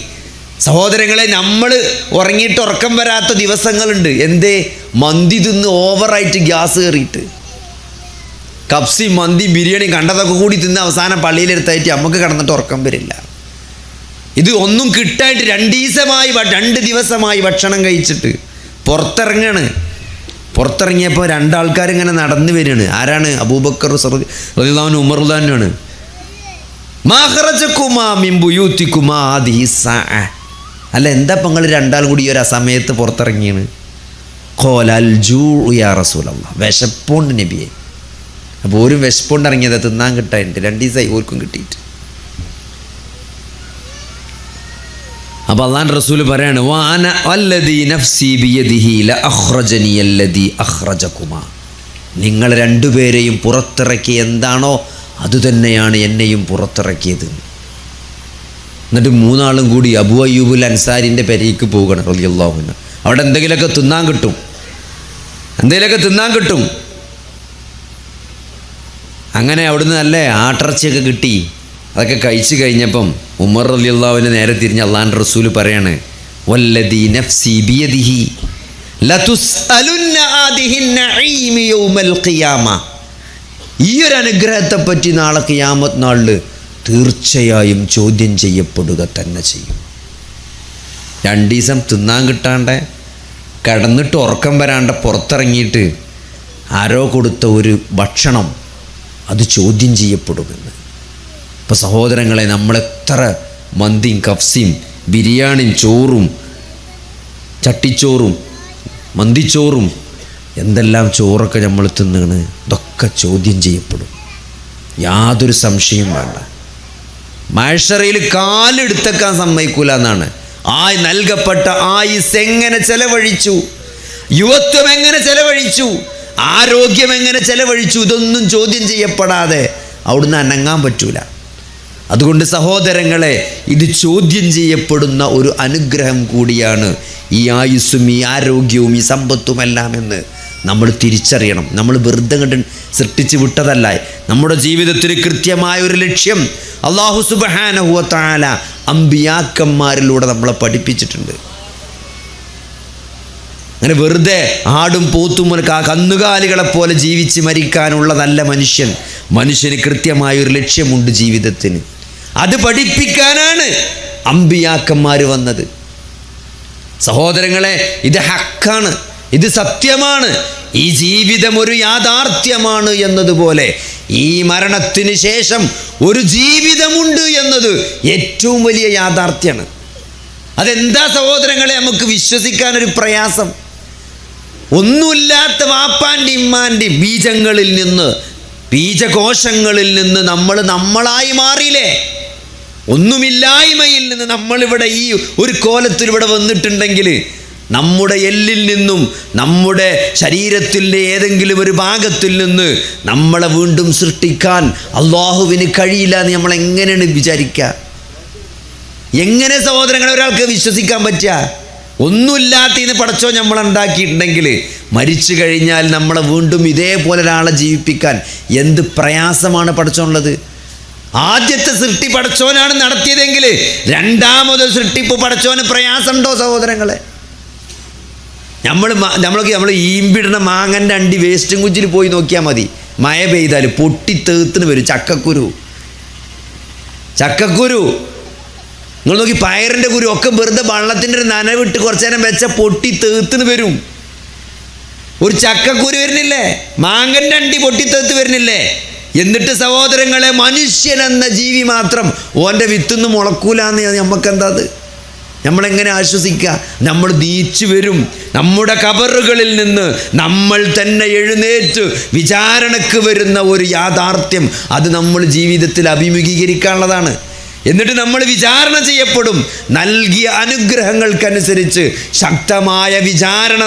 Speaker 1: സഹോദരങ്ങളെ, നമ്മൾ ഉറങ്ങിയിട്ട് ഉറക്കം വരാത്ത ദിവസങ്ങളുണ്ട്. എന്തേ? മന്തി തിന്ന് ഓവറായിട്ട് ഗ്യാസ് കയറിയിട്ട്, കപ്സി മന്തി ബിരിയാണി കണ്ടതൊക്കെ കൂടി തിന്ന് അവസാനം പള്ളിയിലെടുത്തായിട്ട് നമുക്ക് കിടന്നിട്ട് ഉറക്കം വരില്ല. ഇത് ഒന്നും കിട്ടായിട്ട് 2 ദിവസമായി ഭക്ഷണം കഴിച്ചിട്ട് പുറത്തിറങ്ങിയപ്പോൾ 2 ആൾക്കാർ ഇങ്ങനെ നടന്നു വരികയാണ്. ആരാണ്? അബൂബക്കർ റളിയല്ലാഹു അൻഹു, ഉമർ റളിയല്ലാഹു അൻഹു ആണ്. മാ ഖറജകുമാ മിൻ ബുയൂതികുമാ ഹാദിഹി സഅ, അല്ല എന്താ ഇപ്പം നിങ്ങൾ 2 ആളും കൂടി ഈ ഒരു സമയത്ത് പുറത്തിറങ്ങിയാണ്? ഖാലൽ ജൂഉ യാ റസൂലല്ലാഹ്, വിശപ്പുണ്ട് നബിയെ. അപ്പോൾ ഒരു വിശപ്പുണ്ട് ഇറങ്ങിയത്, തിന്നാൻ കിട്ടാനുണ്ട്. 2 ദിവസമായി ഓർക്കും കിട്ടിയിട്ട്. അപ്പോൾ അള്ളാഹിൻ്റെ റസൂൽ പറയാണ്, വഅന വല്ലദീ നഫ്സി ബിയദിഹി ലഅഖ്റജനി അല്ലദീ അഖ്റജകുമാ, നിങ്ങൾ 2 പേരെയും പുറത്തിറക്കി എന്താണോ അതുതന്നെയാണ് എന്നെയും പുറത്തിറക്കിയത്. എന്നിട്ട് 3 ആളും കൂടി അബൂ അയ്യൂബുൽ അൻസാരിൻ്റെ പെരയ്ക്ക് പോവുകയാണ് റളിയല്ലാഹു അൻഹു. അവിടെ എന്തെങ്കിലുമൊക്കെ തിന്നാൻ കിട്ടും. അങ്ങനെ അവിടുന്ന് നല്ല ആട്ടിറച്ചിയൊക്കെ കിട്ടി. അതൊക്കെ കഴിച്ചു കഴിഞ്ഞപ്പം ഉമർ റളിയല്ലാഹു അൻഹു നേരെ തിരിഞ്ഞ് അള്ളാഹിൻ്റെ റസൂൽ പറയാണ്, വല്ലദീ നഫ്സി ബിയദിഹി ലതുസ്അലുന്ന ആദിഹിൻ നഈമി യൗമൽ ഖിയാമ, ഈ ഒരു അനുഗ്രഹത്തെപ്പറ്റി നാളെ ഖിയാമത്ത് നാളിൽ തീർച്ചയായും ചോദ്യം ചെയ്യപ്പെടുക തന്നെ ചെയ്യും. 2 ദിവസം തിന്നാൻ കിട്ടാണ്ട്, കിടന്നിട്ട് ഉറക്കം വരാണ്ട് പുറത്തിറങ്ങിയിട്ട് ആരോ കൊടുത്ത ഒരു ഭക്ഷണം അത് ചോദ്യം ചെയ്യപ്പെടുമെന്ന്. ഇപ്പോൾ സഹോദരങ്ങളെ, നമ്മളെത്ര മന്തിയും കഫ്സിയും ബിരിയാണിയും ചോറും ചട്ടിച്ചോറും മന്തിച്ചോറും എന്തെല്ലാം ചോറൊക്കെ നമ്മൾ തിന്നാണ്, ഇതൊക്കെ ചോദ്യം ചെയ്യപ്പെടും. യാതൊരു സംശയം വേണ്ട. മഹ്ശറയിൽ കാലെടുത്തേക്കാൻ സമ്മതിക്കൂല എന്നാണ്. നൽകപ്പെട്ട ആയുസ് എങ്ങനെ ചെലവഴിച്ചു, യുവത്വം എങ്ങനെ ചെലവഴിച്ചു, ആരോഗ്യം എങ്ങനെ ചെലവഴിച്ചു, ഇതൊന്നും ചോദ്യം ചെയ്യപ്പെടാതെ അവിടുന്ന് അനങ്ങാൻ പറ്റൂല. അതുകൊണ്ട് സഹോദരങ്ങളെ, ഇത് ചോദ്യം ചെയ്യപ്പെടുന്ന ഒരു അനുഗ്രഹം കൂടിയാണ് ഈ ആയുസ്സും ഈ ആരോഗ്യവും ഈ സമ്പത്തുമെല്ലാം എന്ന് നമ്മൾ തിരിച്ചറിയണം. നമ്മൾ വെറുതെ കണ്ട് സൃഷ്ടിച്ച് വിട്ടതല്ല. നമ്മുടെ ജീവിതത്തിന് കൃത്യമായ ഒരു ലക്ഷ്യം അല്ലാഹു സുബ്ഹാനഹു വ തആല അമ്പിയാക്കന്മാരിലൂടെ നമ്മളെ പഠിപ്പിച്ചിട്ടുണ്ട്. അങ്ങനെ വെറുതെ ആടും പോത്തും കന്നുകാലികളെ പോലെ ജീവിച്ച് മരിക്കാനുള്ളതല്ല മനുഷ്യന് കൃത്യമായൊരു ലക്ഷ്യമുണ്ട് ജീവിതത്തിന്. അത് പഠിപ്പിക്കാനാണ് അമ്പിയാക്കന്മാർ വന്നത്. സഹോദരങ്ങളെ, ഇത് ഹക്കാണ്, ഇത് സത്യമാണ്. ഈ ജീവിതം ഒരു യാഥാർത്ഥ്യമാണ് എന്നതുപോലെ ഈ മരണത്തിന് ശേഷം ഒരു ജീവിതമുണ്ട് എന്നത് ഏറ്റവും വലിയ യാഥാർത്ഥ്യമാണ്. അതെന്താ സഹോദരങ്ങളെ നമുക്ക് വിശ്വസിക്കാനൊരു പ്രയാസം? ഒന്നുമില്ലാത്ത വാപ്പാൻ്റെയും ഇമ്മാൻ്റെയും ബീജകോശങ്ങളിൽ നിന്ന് നമ്മളായി മാറിയില്ലേ? ഒന്നുമില്ലായ്മയിൽ നിന്ന് നമ്മളിവിടെ ഈ ഒരു കോലത്തിൽ ഇവിടെ വന്നിട്ടുണ്ടെങ്കിൽ നമ്മുടെ എല്ലിൽ നിന്നും നമ്മുടെ ശരീരത്തിൻ്റെ ഏതെങ്കിലും ഒരു ഭാഗത്തിൽ നിന്ന് നമ്മളെ വീണ്ടും സൃഷ്ടിക്കാൻ അള്ളാഹുവിന് കഴിയില്ല എന്ന് നമ്മൾ എങ്ങനെയാണ് വിചാരിക്കുക? എങ്ങനെ സഹോദരങ്ങളെ ഒരാൾക്ക് വിശ്വസിക്കാൻ പറ്റുക? ഒന്നുമില്ലാത്തതിന് പടച്ചോ നമ്മളുണ്ടാക്കിയിട്ടുണ്ടെങ്കിൽ മരിച്ചു കഴിഞ്ഞാൽ നമ്മളെ വീണ്ടും ഇതേപോലെ ഒരാളെ ജീവിപ്പിക്കാൻ എന്ത് പ്രയാസമാണ് പടച്ചോനുള്ളത്. ആദ്യത്തെ സൃഷ്ടി പടച്ചോനാണ് നടത്തിയതെങ്കിൽ രണ്ടാമത് സൃഷ്ടിപ്പ് പടച്ചോന് പ്രയാസമുണ്ടോ സഹോദരങ്ങളെ? നമ്മൾ ഈമ്പിടുന്ന മാങ്ങൻ്റെ അണ്ടി വേസ്റ്റും കുഞ്ചിൽ പോയി നോക്കിയാൽ മതി. മഴ പെയ്താൽ പൊട്ടിത്തേത്തിന് വരും. ചക്കക്കുരു നിങ്ങൾ നോക്കി, പയറിൻ്റെ കുരു ഒക്കെ വെറുതെ വെള്ളത്തിൻ്റെ ഒരു നനവിട്ട് കുറച്ചു നേരം വെച്ച പൊട്ടി തേത്തിന് വരും. ഒരു ചക്കക്കുരു വരുന്നില്ലേ? മാങ്ങൻ്റെ അണ്ടി പൊട്ടിത്തേത്ത് വരുന്നില്ലേ? എന്നിട്ട് സഹോദരങ്ങളെ, മനുഷ്യൻ എന്ന ജീവി മാത്രം ഓൻ്റെ വിത്തുനിന്ന് മുളക്കൂലെന്ന് നമുക്കെന്താ അത്? നമ്മളെങ്ങനെ ആശ്വസിക്കുക? നമ്മൾ നീച്ചു വരും. നമ്മുടെ കബറുകളിൽ നിന്ന് നമ്മൾ തന്നെ എഴുന്നേറ്റ് വിചാരണക്ക് വരുന്ന ഒരു യാഥാർത്ഥ്യം, അത് നമ്മൾ ജീവിതത്തിൽ അഭിമുഖീകരിക്കാനുള്ളതാണ്. എന്നിട്ട് നമ്മൾ വിചാരണ ചെയ്യപ്പെടും. നൽകിയ അനുഗ്രഹങ്ങൾക്കനുസരിച്ച് ശക്തമായ വിചാരണ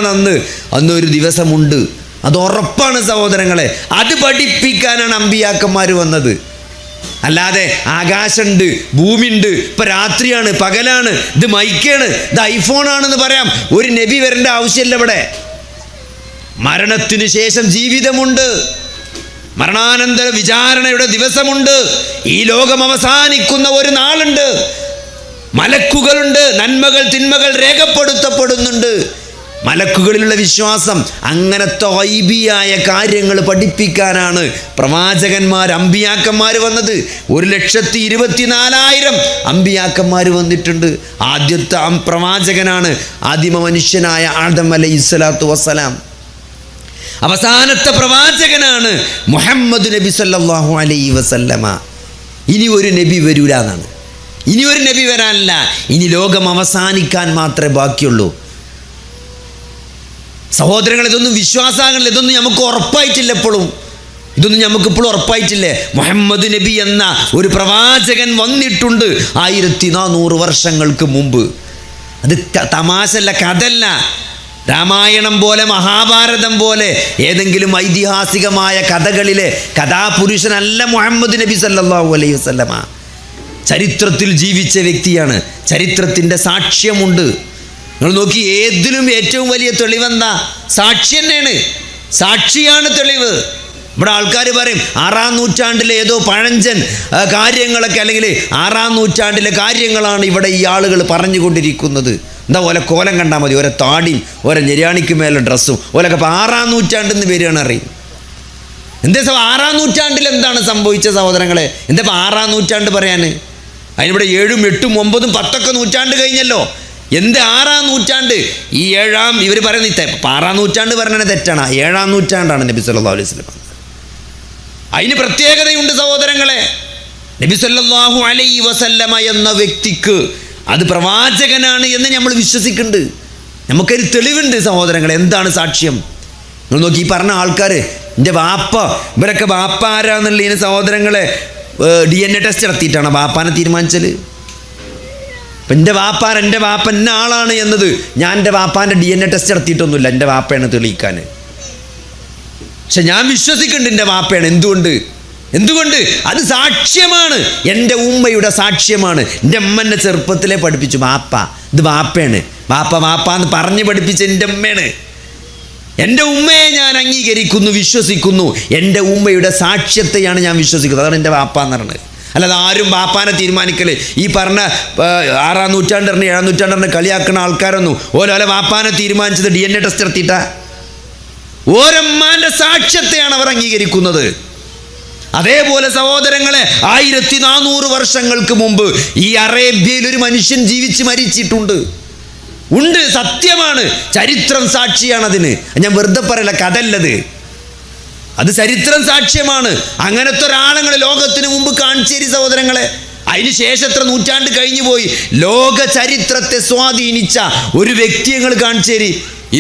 Speaker 1: അന്നൊരു ദിവസമുണ്ട്. അത് ഉറപ്പാണ് സഹോദരങ്ങളെ. അത് പഠിപ്പിക്കാനാണ് അമ്പിയാക്കന്മാർ വന്നത്. അല്ലാതെ ആകാശമുണ്ട്, ഭൂമിയുണ്ട്, ഇപ്പം രാത്രിയാണ്, പകലാണ്, ഇത് മൈക്കാണ്, ഇത് ഐഫോണാണെന്ന് പറയാം ഒരു നബി വരേണ്ട ആവശ്യമില്ല. ഇവിടെ മരണത്തിന് ശേഷം ജീവിതമുണ്ട്, മരണാനന്തര വിചാരണയുടെ ദിവസമുണ്ട്, ഈ ലോകം അവസാനിക്കുന്ന ഒരു നാളുണ്ട്, മലക്കുകളുണ്ട്, നന്മകൾ തിന്മകൾ രേഖപ്പെടുത്തപ്പെടുന്നുണ്ട്. മലക്കുകളിലുള്ള വിശ്വാസം, അങ്ങനത്തെ ഗൈബിയായ കാര്യങ്ങൾ പഠിപ്പിക്കാനാണ് പ്രവാചകന്മാർ അമ്പിയാക്കന്മാർ വന്നത്. 1,24,000 അമ്പിയാക്കന്മാർ വന്നിട്ടുണ്ട്. ആദ്യത്തെ പ്രവാചകനാണ് ആദിമ മനുഷ്യനായ ആദം അലൈഹിസ്സലാത്തു വസ്സലാം. അവസാനത്തെ പ്രവാചകനാണ് മുഹമ്മദ് നബി സല്ലല്ലാഹു അലൈഹി വസല്ലമ. ഇനി ഒരു നബി വരൂല എന്നാണ്. ഇനി ഒരു നബി വരാനല്ല, ഇനി ലോകം അവസാനിക്കാൻ മാത്രമേ ബാക്കിയുള്ളൂ. സഹോദരങ്ങൾ, ഇതൊന്നും വിശ്വാസങ്ങളില്ല, ഇതൊന്നും നമുക്ക് ഉറപ്പായിട്ടില്ല. ഇതൊന്നും നമുക്കിപ്പോഴും ഉറപ്പായിട്ടില്ലേ? മുഹമ്മദ് നബി എന്ന ഒരു പ്രവാചകൻ വന്നിട്ടുണ്ട് 1400 വർഷങ്ങൾക്ക് മുമ്പ്. അത് തമാശല്ല, കഥല്ല. രാമായണം പോലെ മഹാഭാരതം പോലെ ഏതെങ്കിലും ഐതിഹാസികമായ കഥകളിലെ കഥാപുരുഷനല്ല മുഹമ്മദ് നബി സല്ലല്ലാഹു അലൈഹി വസല്ലമ. ചരിത്രത്തിൽ ജീവിച്ച വ്യക്തിയാണ്. ചരിത്രത്തിൻ്റെ സാക്ഷ്യമുണ്ട്. നിങ്ങൾ നോക്കി, ഏതിലും ഏറ്റവും വലിയ തെളിവെന്താ? സാക്ഷി തന്നെയാണ്. സാക്ഷിയാണ് തെളിവ്. ഇവിടെ ആൾക്കാർ പറയും 6-ാം നൂറ്റാണ്ടിലെ ഏതോ പഴഞ്ചൻ കാര്യങ്ങളൊക്കെ, അല്ലെങ്കിൽ 6-ാം നൂറ്റാണ്ടിലെ കാര്യങ്ങളാണ് ഇവിടെ ഈ ആളുകൾ പറഞ്ഞുകൊണ്ടിരിക്കുന്നത്. എന്താ ഓലെ കോലം കണ്ടാൽ മതി, ഓരോ താടിയും ഓരോ ഞെരിയാണിക്ക് മേലെ ഡ്രസ്സും ഓലൊക്കെ ഇപ്പോൾ 6-ാം നൂറ്റാണ്ടിൽ വരികയാണ് അറിയും. എന്താ 6-ാം നൂറ്റാണ്ടിൽ എന്താണ് സംഭവിച്ച സഹോദരങ്ങളെ? എന്താ ഇപ്പോൾ 6-ാം നൂറ്റാണ്ട് പറയാൻ? അതിനിവിടെ 7, 8, 9, 10 നൂറ്റാണ്ട് കഴിഞ്ഞല്ലോ. എന്ത് 6-ാം നൂറ്റാണ്ട്? ഈ 7-ാം ഇവർ പറയുന്നത് 6-ാം നൂറ്റാണ്ട് പറഞ്ഞാൽ തെറ്റാണ്. 7-ാം നൂറ്റാണ്ടാണ് നബി സല്ലല്ലാഹു അലൈഹി വസല്ലം. അതിന് പ്രത്യേകതയുണ്ട് സഹോദരങ്ങളെ. നബി സല്ലല്ലാഹു അലൈഹി വസല്ലമ എന്ന വ്യക്തിക്ക് അത് പ്രവാചകനാണ് എന്ന് നമ്മൾ വിശ്വസിക്കുന്നുണ്ട്. നമുക്കൊരു തെളിവുണ്ട് സഹോദരങ്ങളെ. എന്താണ് സാക്ഷ്യം? നിങ്ങൾ നോക്കി, ഈ പറഞ്ഞ ആൾക്കാർ എൻ്റെ വാപ്പ ഇവരൊക്കെ വാപ്പ ആരാന്നുള്ളതിന് സഹോദരങ്ങളെ DNA ടെസ്റ്റ് നടത്തിയിട്ടാണ് വാപ്പാനെ തീരുമാനിച്ചത്. അപ്പം എൻ്റെ വാപ്പ എന്ന ആളാണ് എന്നത് ഞാൻ എൻ്റെ വാപ്പാൻ്റെ DNA ടെസ്റ്റ് നടത്തിയിട്ടൊന്നുമില്ല എൻ്റെ വാപ്പയാണ് തെളിയിക്കാൻ. പക്ഷെ ഞാൻ വിശ്വസിക്കുന്നുണ്ട് എൻ്റെ വാപ്പയാണ്. എന്തുകൊണ്ട് അത് സാക്ഷ്യമാണ്, എൻ്റെ ഉമ്മയുടെ സാക്ഷ്യമാണ്. എൻ്റെ അമ്മ എന്നെ ചെറുപ്പത്തിലെ പഠിപ്പിച്ചു, വാപ്പ ഇത് വാപ്പയാണ്, വാപ്പ എന്ന് പറഞ്ഞ് പഠിപ്പിച്ച എൻ്റെ അമ്മയാണ്. എൻ്റെ ഉമ്മയെ ഞാൻ അംഗീകരിക്കുന്നു, വിശ്വസിക്കുന്നു. എൻ്റെ ഉമ്മയുടെ സാക്ഷ്യത്തെയാണ് ഞാൻ വിശ്വസിക്കുന്നത്. അതാണ് എൻ്റെ വാപ്പ എന്ന് പറയുന്നത്. അല്ലാതെ ആരും വാപ്പാനെ തീരുമാനിക്കല് ഈ പറഞ്ഞ 6-ാം നൂറ്റാണ്ടിന് 7-ാം നൂറ്റാണ്ടിന് കളിയാക്കുന്ന ആൾക്കാരൊന്നും ഓരോ വാപ്പാനെ തീരുമാനിച്ചത് DNA ടെസ്റ്റ് നടത്തിയിട്ടാ. ഓരമ്മാൻ്റെ സാക്ഷ്യത്തെയാണ് അവർ അംഗീകരിക്കുന്നത്. അതേപോലെ സഹോദരങ്ങളെ 1400 വർഷങ്ങൾക്ക് മുമ്പ് ഈ അറേബ്യയിൽ ഒരു മനുഷ്യൻ ജീവിച്ച് മരിച്ചിട്ടുണ്ട്. സത്യമാണ്, ചരിത്രം സാക്ഷിയാണ് അതിന്. ഞാൻ വെറുതെ പറയല, കഥല്ലത്, അത് ചരിത്രം സാക്ഷ്യമാണ്. അങ്ങനത്തെ ഒരാളങ്ങൾ ലോകത്തിന് മുമ്പ് കാണിച്ചേരി സഹോദരങ്ങളെ. അതിന് ശേഷം എത്ര നൂറ്റാണ്ട് കഴിഞ്ഞു പോയി. ലോക ചരിത്രത്തെ സ്വാധീനിച്ച ഒരു വ്യക്തി ഞങ്ങൾ കാണിച്ചേരി.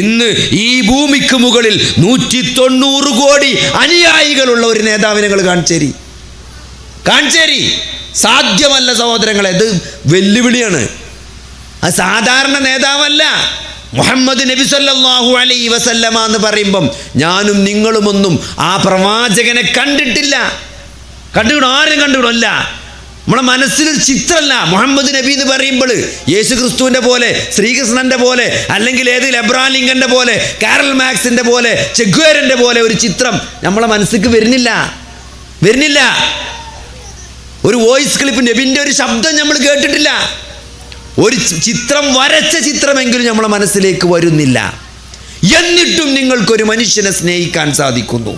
Speaker 1: ഇന്ന് ഈ ഭൂമിക്ക് മുകളിൽ 190 കോടി അനുയായികളുള്ള ഒരു നേതാവിനെ ഞങ്ങൾ കാണിച്ചേരി. സാധ്യമല്ല സഹോദരങ്ങളെ, ഇത് വെല്ലുവിളിയാണ്. അത് സാധാരണ നേതാവല്ല. മുഹമ്മദ് നബി സല്ലല്ലാഹു അലൈഹി വസല്ലമ എന്ന് പറയുമ്പം ഞാനും നിങ്ങളുമൊന്നും ആ പ്രവാചകനെ കണ്ടിട്ടില്ല. ആരും കണ്ടുകൂടല്ല. നമ്മളെ മനസ്സിലൊരു ചിത്രമല്ല. മുഹമ്മദ് നബി എന്ന് പറയുമ്പോൾ യേശു ക്രിസ്തുവിൻ്റെ പോലെ, ശ്രീകൃഷ്ണൻ്റെ പോലെ, അല്ലെങ്കിൽ എബ്രഹാം ലിങ്കൻ്റെ പോലെ, കാരൽ മാക്സിൻ്റെ പോലെ, ചെഗ്വേരൻ്റെ പോലെ ഒരു ചിത്രം നമ്മളെ മനസ്സിലേക്ക് വരുന്നില്ല. ഒരു വോയിസ് ക്ലിപ്പ്, നബിൻ്റെ ഒരു ശബ്ദം നമ്മൾ കേട്ടിട്ടില്ല. ഒരു ചിത്രം, വരച്ച ചിത്രമെങ്കിലും നമ്മളെ മനസ്സിലേക്ക് വരുന്നില്ല. എന്നിട്ടും നിങ്ങൾക്കൊരു മനുഷ്യനെ സ്നേഹിക്കാൻ സാധിക്കുന്നു.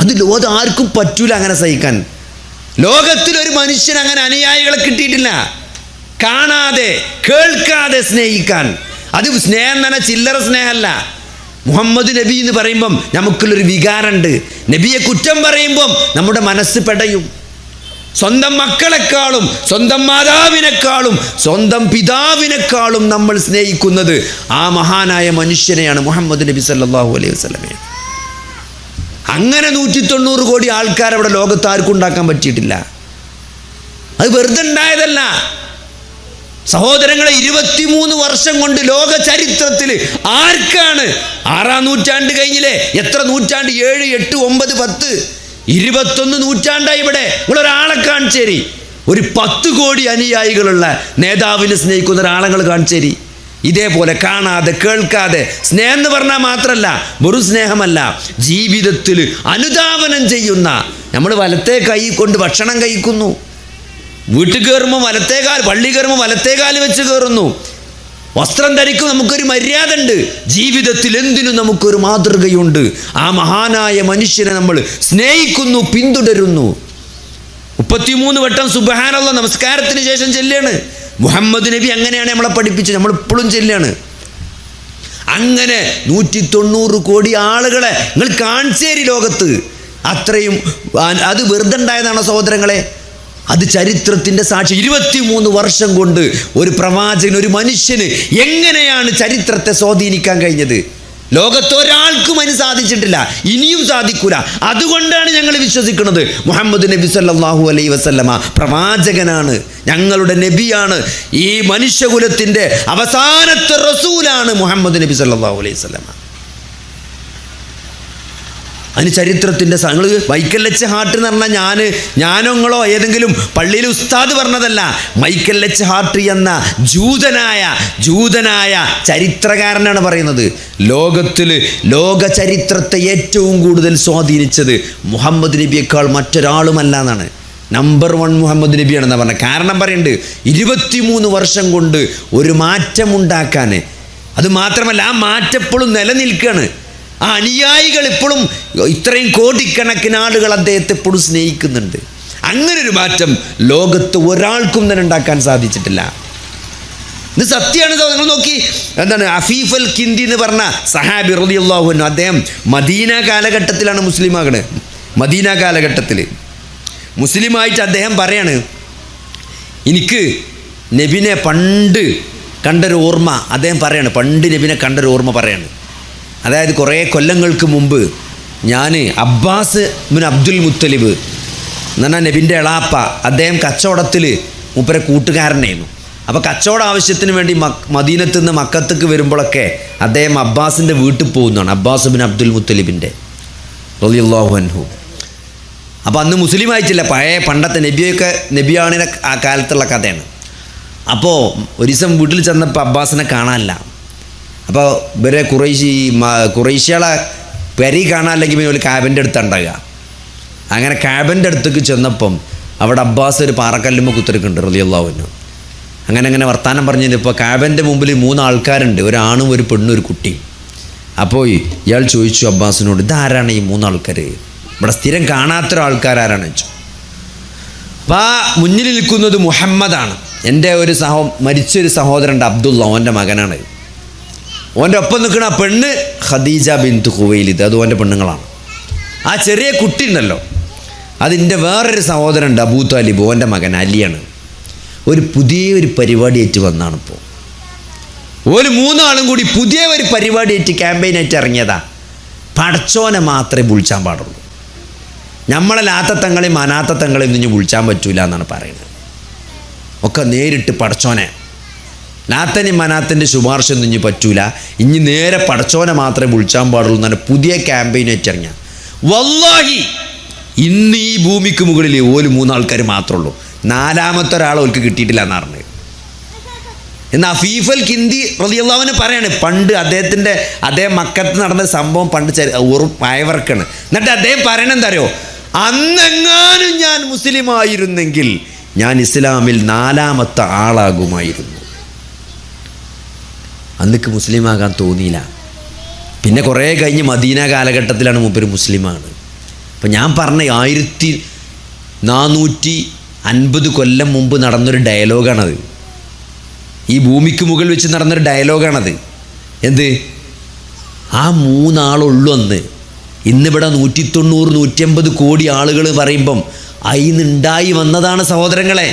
Speaker 1: അത് ലോകം ആർക്കും പറ്റൂല അങ്ങനെ സഹിക്കാൻ. ലോകത്തിലൊരു മനുഷ്യൻ അങ്ങനെ അനുയായികളെ കിട്ടിയിട്ടില്ല. കാണാതെ കേൾക്കാതെ സ്നേഹിക്കാൻ. അത് സ്നേഹം തന്നെ ചില്ലറ സ്നേഹമല്ല. മുഹമ്മദ് നബി എന്ന് പറയുമ്പം നമുക്കുള്ളൊരു വികാരമുണ്ട്. നബിയെ കുറ്റം പറയുമ്പം നമ്മുടെ മനസ്സ് പെടയും. സ്വന്തം മക്കളെക്കാളും, സ്വന്തം മാതാവിനേക്കാളും, സ്വന്തം പിതാവിനേക്കാളും നമ്മൾ സ്നേഹിക്കുന്നത് ആ മഹാനായ മനുഷ്യനെയാണ്, മുഹമ്മദ് നബി സല്ലല്ലാഹു അലൈഹി വസല്ലമയെ. അങ്ങനെ 190 കോടി ആൾക്കാർ അവിടെ ലോകത്ത് ആർക്കും ഉണ്ടാക്കാൻ പറ്റിയിട്ടില്ല. അത് വെറുതെ ഉണ്ടായതല്ല സഹോദരങ്ങളെ. 23 വർഷം കൊണ്ട് ലോക ചരിത്രത്തിൽ ആർക്കാണ് 6-ാം നൂറ്റാണ്ട് കഴിഞ്ഞില്ലേ? എത്ര നൂറ്റാണ്ട്? 7, 8, 9, 10, 21 നൂറ്റാണ്ടായി. ഇവിടെ നിങ്ങളൊരാളെ കാണിച്ചേരി, ഒരു 10 കോടി അനുയായികളുള്ള നേതാവിനെ സ്നേഹിക്കുന്ന ഒരാളങ്ങൾ കാണിച്ചേരി. ഇതേപോലെ കാണാതെ കേൾക്കാതെ സ്നേഹം എന്ന് പറഞ്ഞാൽ മാത്രമല്ല, വെറും സ്നേഹമല്ല, ജീവിതത്തിൽ അനുധാവനം ചെയ്യുന്ന. നമ്മൾ വലത്തേ കൈ കൊണ്ട് ഭക്ഷണം കഴിക്കുന്നു, വീട്ടിൽ കയറുമ്പോൾ വലത്തേകാൽ, പള്ളി കയറുമ്പോൾ വലത്തേകാൽ വെച്ച് കയറുന്നു, വസ്ത്രം ധരിക്കും, നമുക്കൊരു മര്യാദ ഉണ്ട്. ജീവിതത്തിൽ എന്തിനും നമുക്കൊരു മാതൃകയുണ്ട്. ആ മഹാനായ മനുഷ്യനെ നമ്മൾ സ്നേഹിക്കുന്നു, പിന്തുടരുന്നു. 33 വട്ടം സുബ്ഹാനല്ലാഹ് നമസ്കാരത്തിന് ശേഷം ചെല്ലാണ്. മുഹമ്മദ് നബി അങ്ങനെയാണ് നമ്മളെ പഠിപ്പിച്ചത്. നമ്മളിപ്പോഴും ചെല്ലാണ്. അങ്ങനെ 190 കോടി ആളുകളെ നിങ്ങൾ കാണിച്ചേരി ലോകത്ത്. അത്രയും അത് വെറുതെ ഉണ്ടായതാണോ സഹോദരങ്ങളെ? അത് ചരിത്രത്തിൻ്റെ സാക്ഷി. 23 വർഷം കൊണ്ട് ഒരു പ്രവാചകൻ, ഒരു മനുഷ്യന് എങ്ങനെയാണ് ചരിത്രത്തെ സ്വാധീനിക്കാൻ കഴിഞ്ഞത്? ലോകത്തൊരാൾക്കും അതിന് സാധിച്ചിട്ടില്ല, ഇനിയും സാധിക്കൂല. അതുകൊണ്ടാണ് ഞങ്ങൾ വിശ്വസിക്കുന്നത് മുഹമ്മദ് നബി സല്ലല്ലാഹു അലൈഹി വസല്ലമ പ്രവാചകനാണ്, ഞങ്ങളുടെ നബിയാണ്, ഈ മനുഷ്യകുലത്തിൻ്റെ അവസാനത്തെ റസൂലാണ് മുഹമ്മദ് നബി സല്ലല്ലാഹു അലൈഹി വസല്ലമ. അതിന് ചരിത്രത്തിൻ്റെ നിങ്ങൾ മൈക്കൽ എച്ച് ഹാർട്ട് എന്ന് പറഞ്ഞാൽ ഞാനോ നിങ്ങളോ ഏതെങ്കിലും പള്ളിയിൽ ഉസ്താദ് പറഞ്ഞതല്ല. മൈക്കൽ എച്ച് ഹാർട്ട് എന്ന ജൂതനായ ചരിത്രകാരനാണ് പറയുന്നത്. ലോക ചരിത്രത്തെ ഏറ്റവും കൂടുതൽ സ്വാധീനിച്ചത് മുഹമ്മദ് നബിയേക്കാൾ മറ്റൊരാളുമല്ല എന്നാണ്. നമ്പർ 1 മുഹമ്മദ് നബിയാണെന്നാണ് പറഞ്ഞത്. കാരണം പറയുന്നുണ്ട് 23 വർഷം കൊണ്ട് ഒരു മാറ്റമുണ്ടാക്കാൻ. അത് മാത്രമല്ല, ആ മാറ്റം എപ്പോഴും നിലനിൽക്കുകയാണ്. ആ അനുയായികൾ ഇപ്പോഴും ഇത്രയും കോടിക്കണക്കിന് ആളുകൾ അദ്ദേഹത്തെ എപ്പോഴും സ്നേഹിക്കുന്നുണ്ട്. അങ്ങനൊരു മാറ്റം ലോകത്ത് ഒരാൾക്കും തന്നെ ഉണ്ടാക്കാൻ സാധിച്ചിട്ടില്ല. ഇത് സത്യമാണ്. നിങ്ങൾ നോക്കി, എന്താണ് അഫീഫ് അൽ കിന്ദി എന്ന് പറഞ്ഞ സഹാബി റളിയല്ലാഹു അൻഹു, അദ്ദേഹം മദീന കാലഘട്ടത്തിലാണ് മുസ്ലിം ആകണത്. മദീന കാലഘട്ടത്തിൽ മുസ്ലിമായിട്ട് അദ്ദേഹം പറയാണ്, എനിക്ക് നബിനെ പണ്ട് കണ്ടൊരു ഓർമ്മ അദ്ദേഹം പറയാണ്. പണ്ട് നബിനെ കണ്ടൊരു ഓർമ്മ പറയാണ്. അതായത് കുറേ കൊല്ലങ്ങൾക്ക് മുമ്പ് ഞാൻ അബ്ബാസ് ബിൻ അബ്ദുൽ മുത്തലിബ് എന്ന് പറഞ്ഞാൽ നബിൻ്റെ എളാപ്പ, അദ്ദേഹം കച്ചവടത്തിൽ മൂപ്പരെ കൂട്ടുകാരനായിരുന്നു. അപ്പോൾ കച്ചവട ആവശ്യത്തിന് വേണ്ടി മദീനത്ത് നിന്ന് മക്കത്തേക്ക് വരുമ്പോഴൊക്കെ അദ്ദേഹം അബ്ബാസിൻ്റെ വീട്ടിൽ പോകുന്നതാണ്, അബ്ബാസ് ബിൻ അബ്ദുൽ മുത്തലിബിൻ്റെ റളിയല്ലാഹു അൻഹു. അപ്പോൾ അന്ന് മുസ്ലിം ആയിട്ടില്ല, പഴയ പണ്ടത്തെ നബിയാണിൻ്റെ ആ കാലത്തുള്ള കഥയാണ്. അപ്പോൾ ഒരു ദിവസം വീട്ടിൽ ചെന്നപ്പോൾ അബ്ബാസിനെ കാണാനില്ല. അപ്പോൾ ഇവരെ കുറേശ്ശികളെ പെരി കാണാനില്ലെങ്കിൽ പിന്നെ ഒരു കാബിൻ്റെ അടുത്തുണ്ടാകുക. അങ്ങനെ കാബിൻ്റെ അടുത്തേക്ക് ചെന്നപ്പം അവിടെ അബ്ബാസ് ഒരു പാറക്കല്ലുമ്പോൾ കുത്തിരിക്കുന്നുണ്ട് റളിയല്ലാഹു അൻഹു. അങ്ങനെ വർത്താനം പറഞ്ഞപ്പോൾ കാബിൻ്റെ മുമ്പിൽ 3 ആൾക്കാരുണ്ട്, ഒരാണും ഒരു പെണ്ണും ഒരു കുട്ടിയും. അപ്പോൾ ഇയാൾ ചോദിച്ചു അബ്ബാസിനോട്, ഇതാരാണ് ഈ 3 ആൾക്കാർ, ഇവിടെ സ്ഥിരം കാണാത്തൊരാൾക്കാരാരാണ് ചോദിച്ചു. അപ്പോൾ ആ മുന്നിൽ നിൽക്കുന്നത് മുഹമ്മദാണ്, എൻ്റെ ഒരു മരിച്ചൊരു സഹോദരനുണ്ട് അബ്ദുള്ള, ഓൻ്റെ മകനാണ്. ഓൻ്റെ ഒപ്പം നിൽക്കുന്ന ആ പെണ്ണ് ഖദീജ ബിൻത് ഖുവൈലിദ്, അത് ഓൻ്റെ പെണ്ണുങ്ങളാണ്. ആ ചെറിയ കുട്ടി ഉണ്ടല്ലോ, അതിൻ്റെ വേറൊരു സഹോദരനുണ്ട് അബൂ താലിബ്, ഓൻ്റെ മകൻ അലിയാണ്. പുതിയൊരു പരിപാടിയായിട്ട് വന്നാണ് ഇപ്പോൾ. ഒരു 3 ആളും കൂടി പുതിയ ഒരു പരിപാടിയായിട്ട് ക്യാമ്പയിനായിട്ട് ഇറങ്ങിയതാ. പടച്ചോനെ മാത്രമേ വിളിച്ചാൻ പാടുള്ളൂ, നമ്മളെ ലാത്തത്തങ്ങളെയും അനാത്തത്തങ്ങളെയും ഒന്നും വിളിച്ചാൻ പറ്റൂല എന്നാണ് പറയുന്നത്. ഒക്കെ നേരിട്ട് പടച്ചോനെ, ലാത്തനെയും മനാത്തൻ്റെ ശുപാർശ ഒന്നും ഇനി പറ്റൂല, ഇനി നേരെ പടച്ചോനെ മാത്രമേ വിളിച്ചാൻ പാടുള്ളൂ എന്നാണ് പുതിയ ക്യാമ്പയിനായിട്ട് ഇറങ്ങിയ. വല്ലാഹി ഇന്ന് ഈ ഭൂമിക്ക് മുകളിൽ 3 ആൾക്കാർ മാത്രമേ ഉള്ളൂ, 4ാമത്തെ ഒരാളെ അവർക്ക് കിട്ടിയിട്ടില്ല എന്ന് പറഞ്ഞത്. എന്നാൽ അഫീഫൽ കിന്ദി റളിയല്ലാഹു അൻഹു പറയാണ്, പണ്ട് അദ്ദേഹം മക്കത്ത് നടന്ന സംഭവം പണ്ട് അയവർക്കാണ്. എന്നിട്ട് അദ്ദേഹം പറയണെന്താ അറിയോ, അന്നെങ്ങാനും ഞാൻ മുസ്ലിം ആയിരുന്നെങ്കിൽ ഞാൻ ഇസ്ലാമിൽ 4ാമത്തെ ആളാകുമായിരുന്നു. അന്നേക്ക് മുസ്ലിമാകാൻ തോന്നിയില്ല. പിന്നെ കുറേ കഴിഞ്ഞ് മദീന കാലഘട്ടത്തിലാണ് മൂപ്പര് മുസ്ലിമാണ്. അപ്പം ഞാൻ പറഞ്ഞ 1450 കൊല്ലം മുമ്പ് നടന്നൊരു ഡയലോഗാണത്. ഈ ഭൂമിക്ക് മുകളിൽ വെച്ച് നടന്നൊരു ഡയലോഗാണത്. എന്ത്, ആ 3 ആളുള്ളൂ അന്ന്. ഇന്നിവിടെ 190-150 കോടി ആളുകൾ പറയുമ്പം അതിന്നുണ്ടായി വന്നതാണ് സഹോദരങ്ങളെ.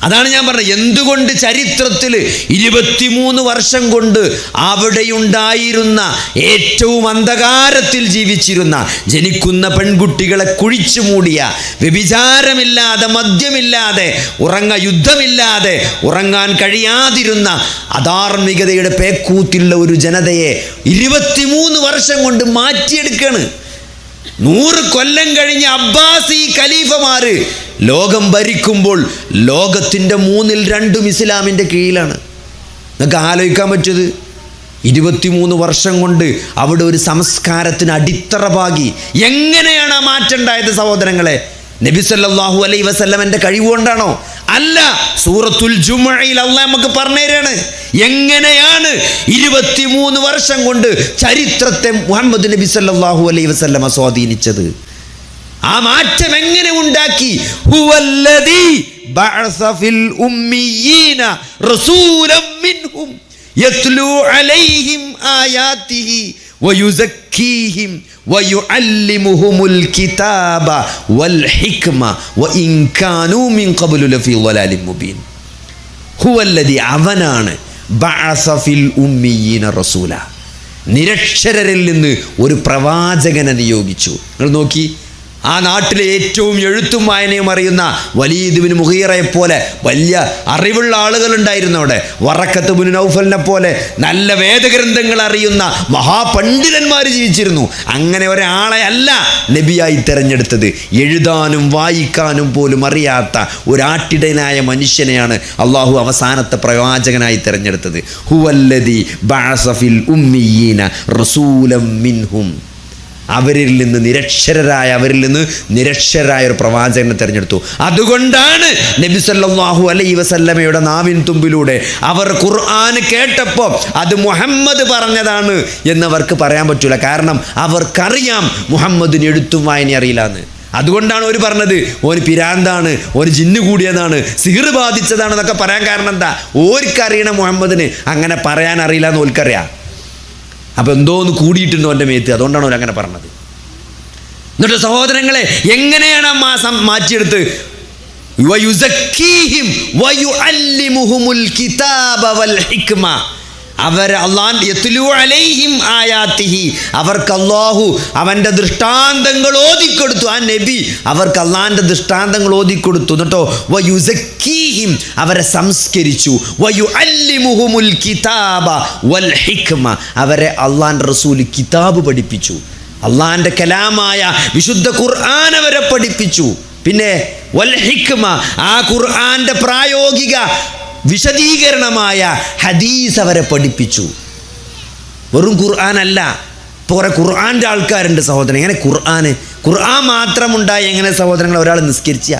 Speaker 1: അതാണ് ഞാൻ പറഞ്ഞത്, എന്തുകൊണ്ട് ചരിത്രത്തിൽ 23 വർഷം കൊണ്ട് അവിടെയുണ്ടായിരുന്ന ഏറ്റവും അന്ധകാരത്തിൽ ജീവിച്ചിരുന്ന, ജനിക്കുന്ന പെൺകുട്ടികളെ കുഴിച്ചു മൂടിയ, വ്യഭിചാരമില്ലാതെ മദ്യമില്ലാതെ യുദ്ധമില്ലാതെ ഉറങ്ങാൻ കഴിയാതിരുന്ന അധാർമികതയുടെ പേക്കൂത്തിലുള്ള ഒരു ജനതയെ 23 വർഷം കൊണ്ട് മാറ്റിയെടുക്കാണ്. 100 കൊല്ലം കഴിഞ്ഞ് അബ്ബാസി ഖലീഫമാര് ലോകം ഭരിക്കുമ്പോൾ ലോകത്തിൻ്റെ 2/3 ഇസ്ലാമിൻ്റെ കീഴിലാണ്. നിങ്ങൾക്ക് ആലോചിക്കാൻ പറ്റിയത് 23 വർഷം കൊണ്ട് അവിടെ ഒരു സംസ്കാരത്തിന് അടിത്തറ പാകി. എങ്ങനെയാണ് ആ മാറ്റം ഉണ്ടായത് സഹോദരങ്ങളെ? നബി സല്ലല്ലാഹു അലൈഹി വസല്ലമന്റെ കഴിവുകൊണ്ടാണോ? അല്ല, സൂറത്തുൽ ജുമുഅയിൽ അല്ലാഹ് നമുക്ക് പറഞ്ഞു തരാണ് എങ്ങനെയാണ് 23 വർഷം കൊണ്ട് ചരിത്രത്തെ മുഹമ്മദ് നബി സല്ലല്ലാഹു അലൈഹി വസല്ലമ സ്വാധീനിച്ചത്. ആ മാറ്റം എങ്ങനെ ഉണ്ടാക്കി? ഹുവല്ലദീ ബഅസ ഫിൽ ഉമ്മിയീന റസൂലൻ മിൻഹും യത്ലൂ അലൈഹിം ആയാതിഹി വയുസക്കീഹിം വയുഅല്ലിമുഹുമുൽ കിതാബ വൽ ഹിക്മ വഇൻ കാനൂ മിൻ ഖബ്ലു ലഫീ ളലാലിൻ മുബീൻ. ഹുവല്ലദീ, അവനാണ്, ബഅസ ഫിൽ ഉമ്മിയീന റസൂല, നിരക്ഷരരിൽ നിന്ന് ഒരു പ്രവാചകനെ നിയോഗിച്ചു. നിങ്ങൾ നോക്കി, ആ നാട്ടിലെ ഏറ്റവും എഴുത്തും വായനയും അറിയുന്ന വലീദ് ബിൻ മുഗീറയെ പോലെ വലിയ അറിവുള്ള ആളുകളുണ്ടായിരുന്നു അവിടെ. വറഖത്ത് ബിൻ നൗഫലിനെ പോലെ നല്ല വേദഗ്രന്ഥങ്ങൾ അറിയുന്ന മഹാപണ്ഡിതന്മാർ ജീവിച്ചിരുന്നു. അങ്ങനെ ഒരാളെ അല്ല നബിയായി തിരഞ്ഞെടുത്തത്, എഴുതാനും വായിക്കാനും പോലും അറിയാത്ത ഒരാട്ടിടനായ മനുഷ്യനെയാണ് അള്ളാഹു അവസാനത്തെ പ്രവാചകനായി തിരഞ്ഞെടുത്തത്. ഹുവല്ലദീ ബഅസ ഫിൽ ഉമ്മിയീന റസൂലൻ മിൻഹും, അവരിൽ നിന്ന് നിരക്ഷരായ ഒരു പ്രവാചകനെ തിരഞ്ഞെടുത്തു. അതുകൊണ്ടാണ് നബി സല്ലല്ലാഹു അലൈഹി വസല്ലമയുടെ നാവിൻ തുമ്പിലൂടെ അവർ ഖുർആൻ കേട്ടപ്പോൾ അത് മുഹമ്മദ് പറഞ്ഞതാണ് എന്നവർക്ക് പറയാൻ പറ്റൂല. കാരണം അവർക്കറിയാം മുഹമ്മദിന് എഴുത്തും വായന അറിയില്ല എന്ന്. അതുകൊണ്ടാണ് അവർ പറഞ്ഞത് ഓന് പിരാന്താണ്, ഓന് ജിന്ന് കൂടിയതാണ്, സിഹിർ ബാധിച്ചതാണെന്നൊക്കെ പറയാൻ കാരണം എന്താ? ഓർക്കറിയണ മുഹമ്മദിന് അങ്ങനെ പറയാൻ അറിയില്ല എന്ന് ഓർക്കറിയാം. അപ്പം എന്തോന്ന് കൂടിയിട്ടുണ്ടോ എൻ്റെ മേത്ത്, അതുകൊണ്ടാണ് അവർ അങ്ങനെ പറഞ്ഞത്. എന്നിട്ട് സഹോദരങ്ങളെ, എങ്ങനെയാണ് ആ മാസം മാറ്റിയെടുത്ത്? വയുസക്കീഹിം വയുഅല്ലിമുഹുമുൽ കിതാബ വൽ ഹിക്മ, അവർ യത്ലു അലൈഹിം ആയാതിഹി, അവർക്ക് അല്ലാഹു അവൻ്റെ ദൃഷ്ടാന്തങ്ങൾ ഓതിക്കൊടുത്തു. ആ നബി അവർക്ക് അള്ളാഹിൻ്റെ ദൃഷ്ടാന്തങ്ങൾ ഓതിക്കൊടുത്തു. എന്നിട്ടോ വയുസക്കീഹിം, അവരെ സംസ്കരിച്ചു. വയുഅല്ലിമുഹുമുൽ കിതാബ വൽ ഹിക്മ, അവരെ അള്ളാഹിൻ്റെ റസൂൽ കിതാബ് പഠിപ്പിച്ചു. അള്ളാഹിൻ്റെ കലാമായ വിശുദ്ധ ഖുർആൻ അവരെ പഠിപ്പിച്ചു. പിന്നെ വൽ ഹിക്മ, ആ ഖുർആന്റെ പ്രായോഗിക വിശദീകരണമായ ഹദീസ് അവരെ പഠിപ്പിച്ചു. വെറും ഖുർആൻ അല്ല. ഇപ്പോൾ കുറേ ഖുർആൻ്റെ ആൾക്കാരുണ്ട് സഹോദരൻ. എങ്ങനെ ഖുർആൻ മാത്രമുണ്ടായി എങ്ങനെ സഹോദരങ്ങൾ ഒരാൾ നിസ്കരിച്ച?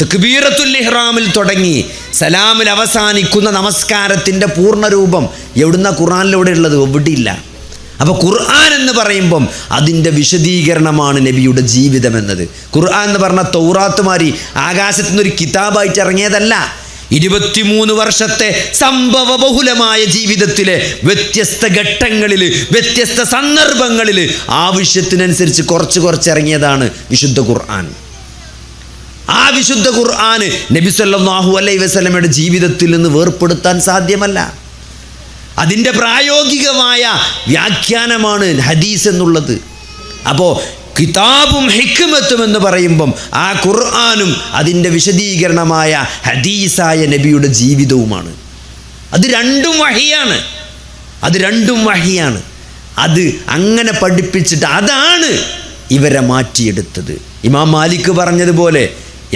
Speaker 1: തക്ബീറത്തുൽ ഇഹ്റാമിൽ തുടങ്ങി സലാമിൽ അവസാനിക്കുന്ന നമസ്കാരത്തിൻ്റെ പൂർണ്ണരൂപം എവിടുന്ന ഖുർആനിലൂടെ ഉള്ളത്? എവിടെയില്ല. അപ്പോൾ ഖുർആൻ എന്ന് പറയുമ്പം അതിൻ്റെ വിശദീകരണമാണ് നബിയുടെ ജീവിതം എന്നത്. ഖുർആൻ എന്ന് പറഞ്ഞാൽ തൗറാത്ത് മാരി ആകാശത്തു നിന്നൊരു കിതാബായിട്ട് ഇറങ്ങിയതല്ല. 23 വർഷത്തെ സംഭവ ബഹുലമായ ജീവിതത്തിലെ വ്യത്യസ്ത ഘട്ടങ്ങളിൽ, വ്യത്യസ്ത സന്ദർഭങ്ങളിൽ ആവശ്യത്തിനനുസരിച്ച് കുറച്ച് ഇറങ്ങിയതാണ് വിശുദ്ധ ഖുർആൻ. ആ വിശുദ്ധ ഖുർആൻ നബി സല്ലല്ലാഹു അലൈഹി വസല്ലമയുടെ ജീവിതത്തിൽ നിന്ന് വേർപെടുത്താൻ സാധ്യമല്ല. അതിൻ്റെ പ്രായോഗികമായ വ്യാഖ്യാനമാണ് ഹദീസ് എന്നുള്ളത്. അപ്പോൾ കിതാബും ഹിക്മത്തും എന്ന് പറയുമ്പം ആ ഖുർആനും അതിൻ്റെ വിശദീകരണമായ ഹദീസായ നബിയുടെ ജീവിതവുമാണ്. അത് രണ്ടും വഹിയാണ്. അത് അങ്ങനെ പഠിപ്പിച്ചിട്ട് അതാണ് ഇവരെ മാറ്റിയെടുത്തത്. ഇമാം മാലിക് പറഞ്ഞതുപോലെ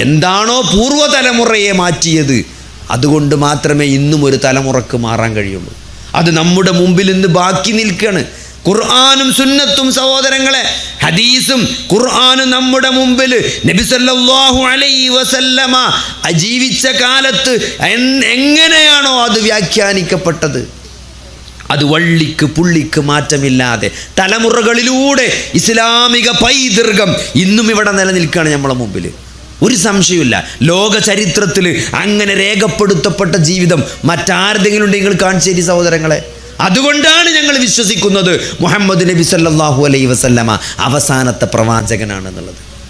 Speaker 1: എന്താണോ പൂർവ്വതലമുറയെ മാറ്റിയത്, അതുകൊണ്ട് മാത്രമേ ഇന്നും ഒരു തലമുറക്ക് മാറാൻ കഴിയുള്ളൂ. അത് നമ്മുടെ മുമ്പിൽ ഇന്ന് ബാക്കി നിൽക്കുകയാണ്. ഖുർആനും സുന്നത്തും സഹോദരങ്ങളെ, ഹദീസും ഖുർആനും നമ്മുടെ മുമ്പിൽ നബി സല്ലല്ലാഹു അലൈഹി വസല്ലമ ജീവിച്ച കാലത്ത് എങ്ങനെയാണോ അത് വ്യാഖ്യാനിക്കപ്പെട്ടത്, അത് വള്ളിക്ക് പുള്ളിക്ക് മാറ്റമില്ലാതെ തലമുറകളിലൂടെ ഇസ്ലാമിക പൈതൃകം ഇന്നും ഇവിടെ നിലനിൽക്കുകയാണ് നമ്മളെ മുമ്പിൽ. ഒരു സംശയമില്ല. ലോക ചരിത്രത്തിൽ അങ്ങനെ രേഖപ്പെടുത്തപ്പെട്ട ജീവിതം മറ്റാരെങ്കിലും ഉണ്ടെങ്കിൽ കാണിച്ചേരി സഹോദരങ്ങളെ. അതുകൊണ്ടാണ് ഞങ്ങൾ വിശ്വസിക്കുന്നത് മുഹമ്മദ് നബി സല്ലല്ലാഹു അലൈഹി വസല്ലമ അവസാനത്തെ പ്രവാചകനാണെന്നുള്ളത്.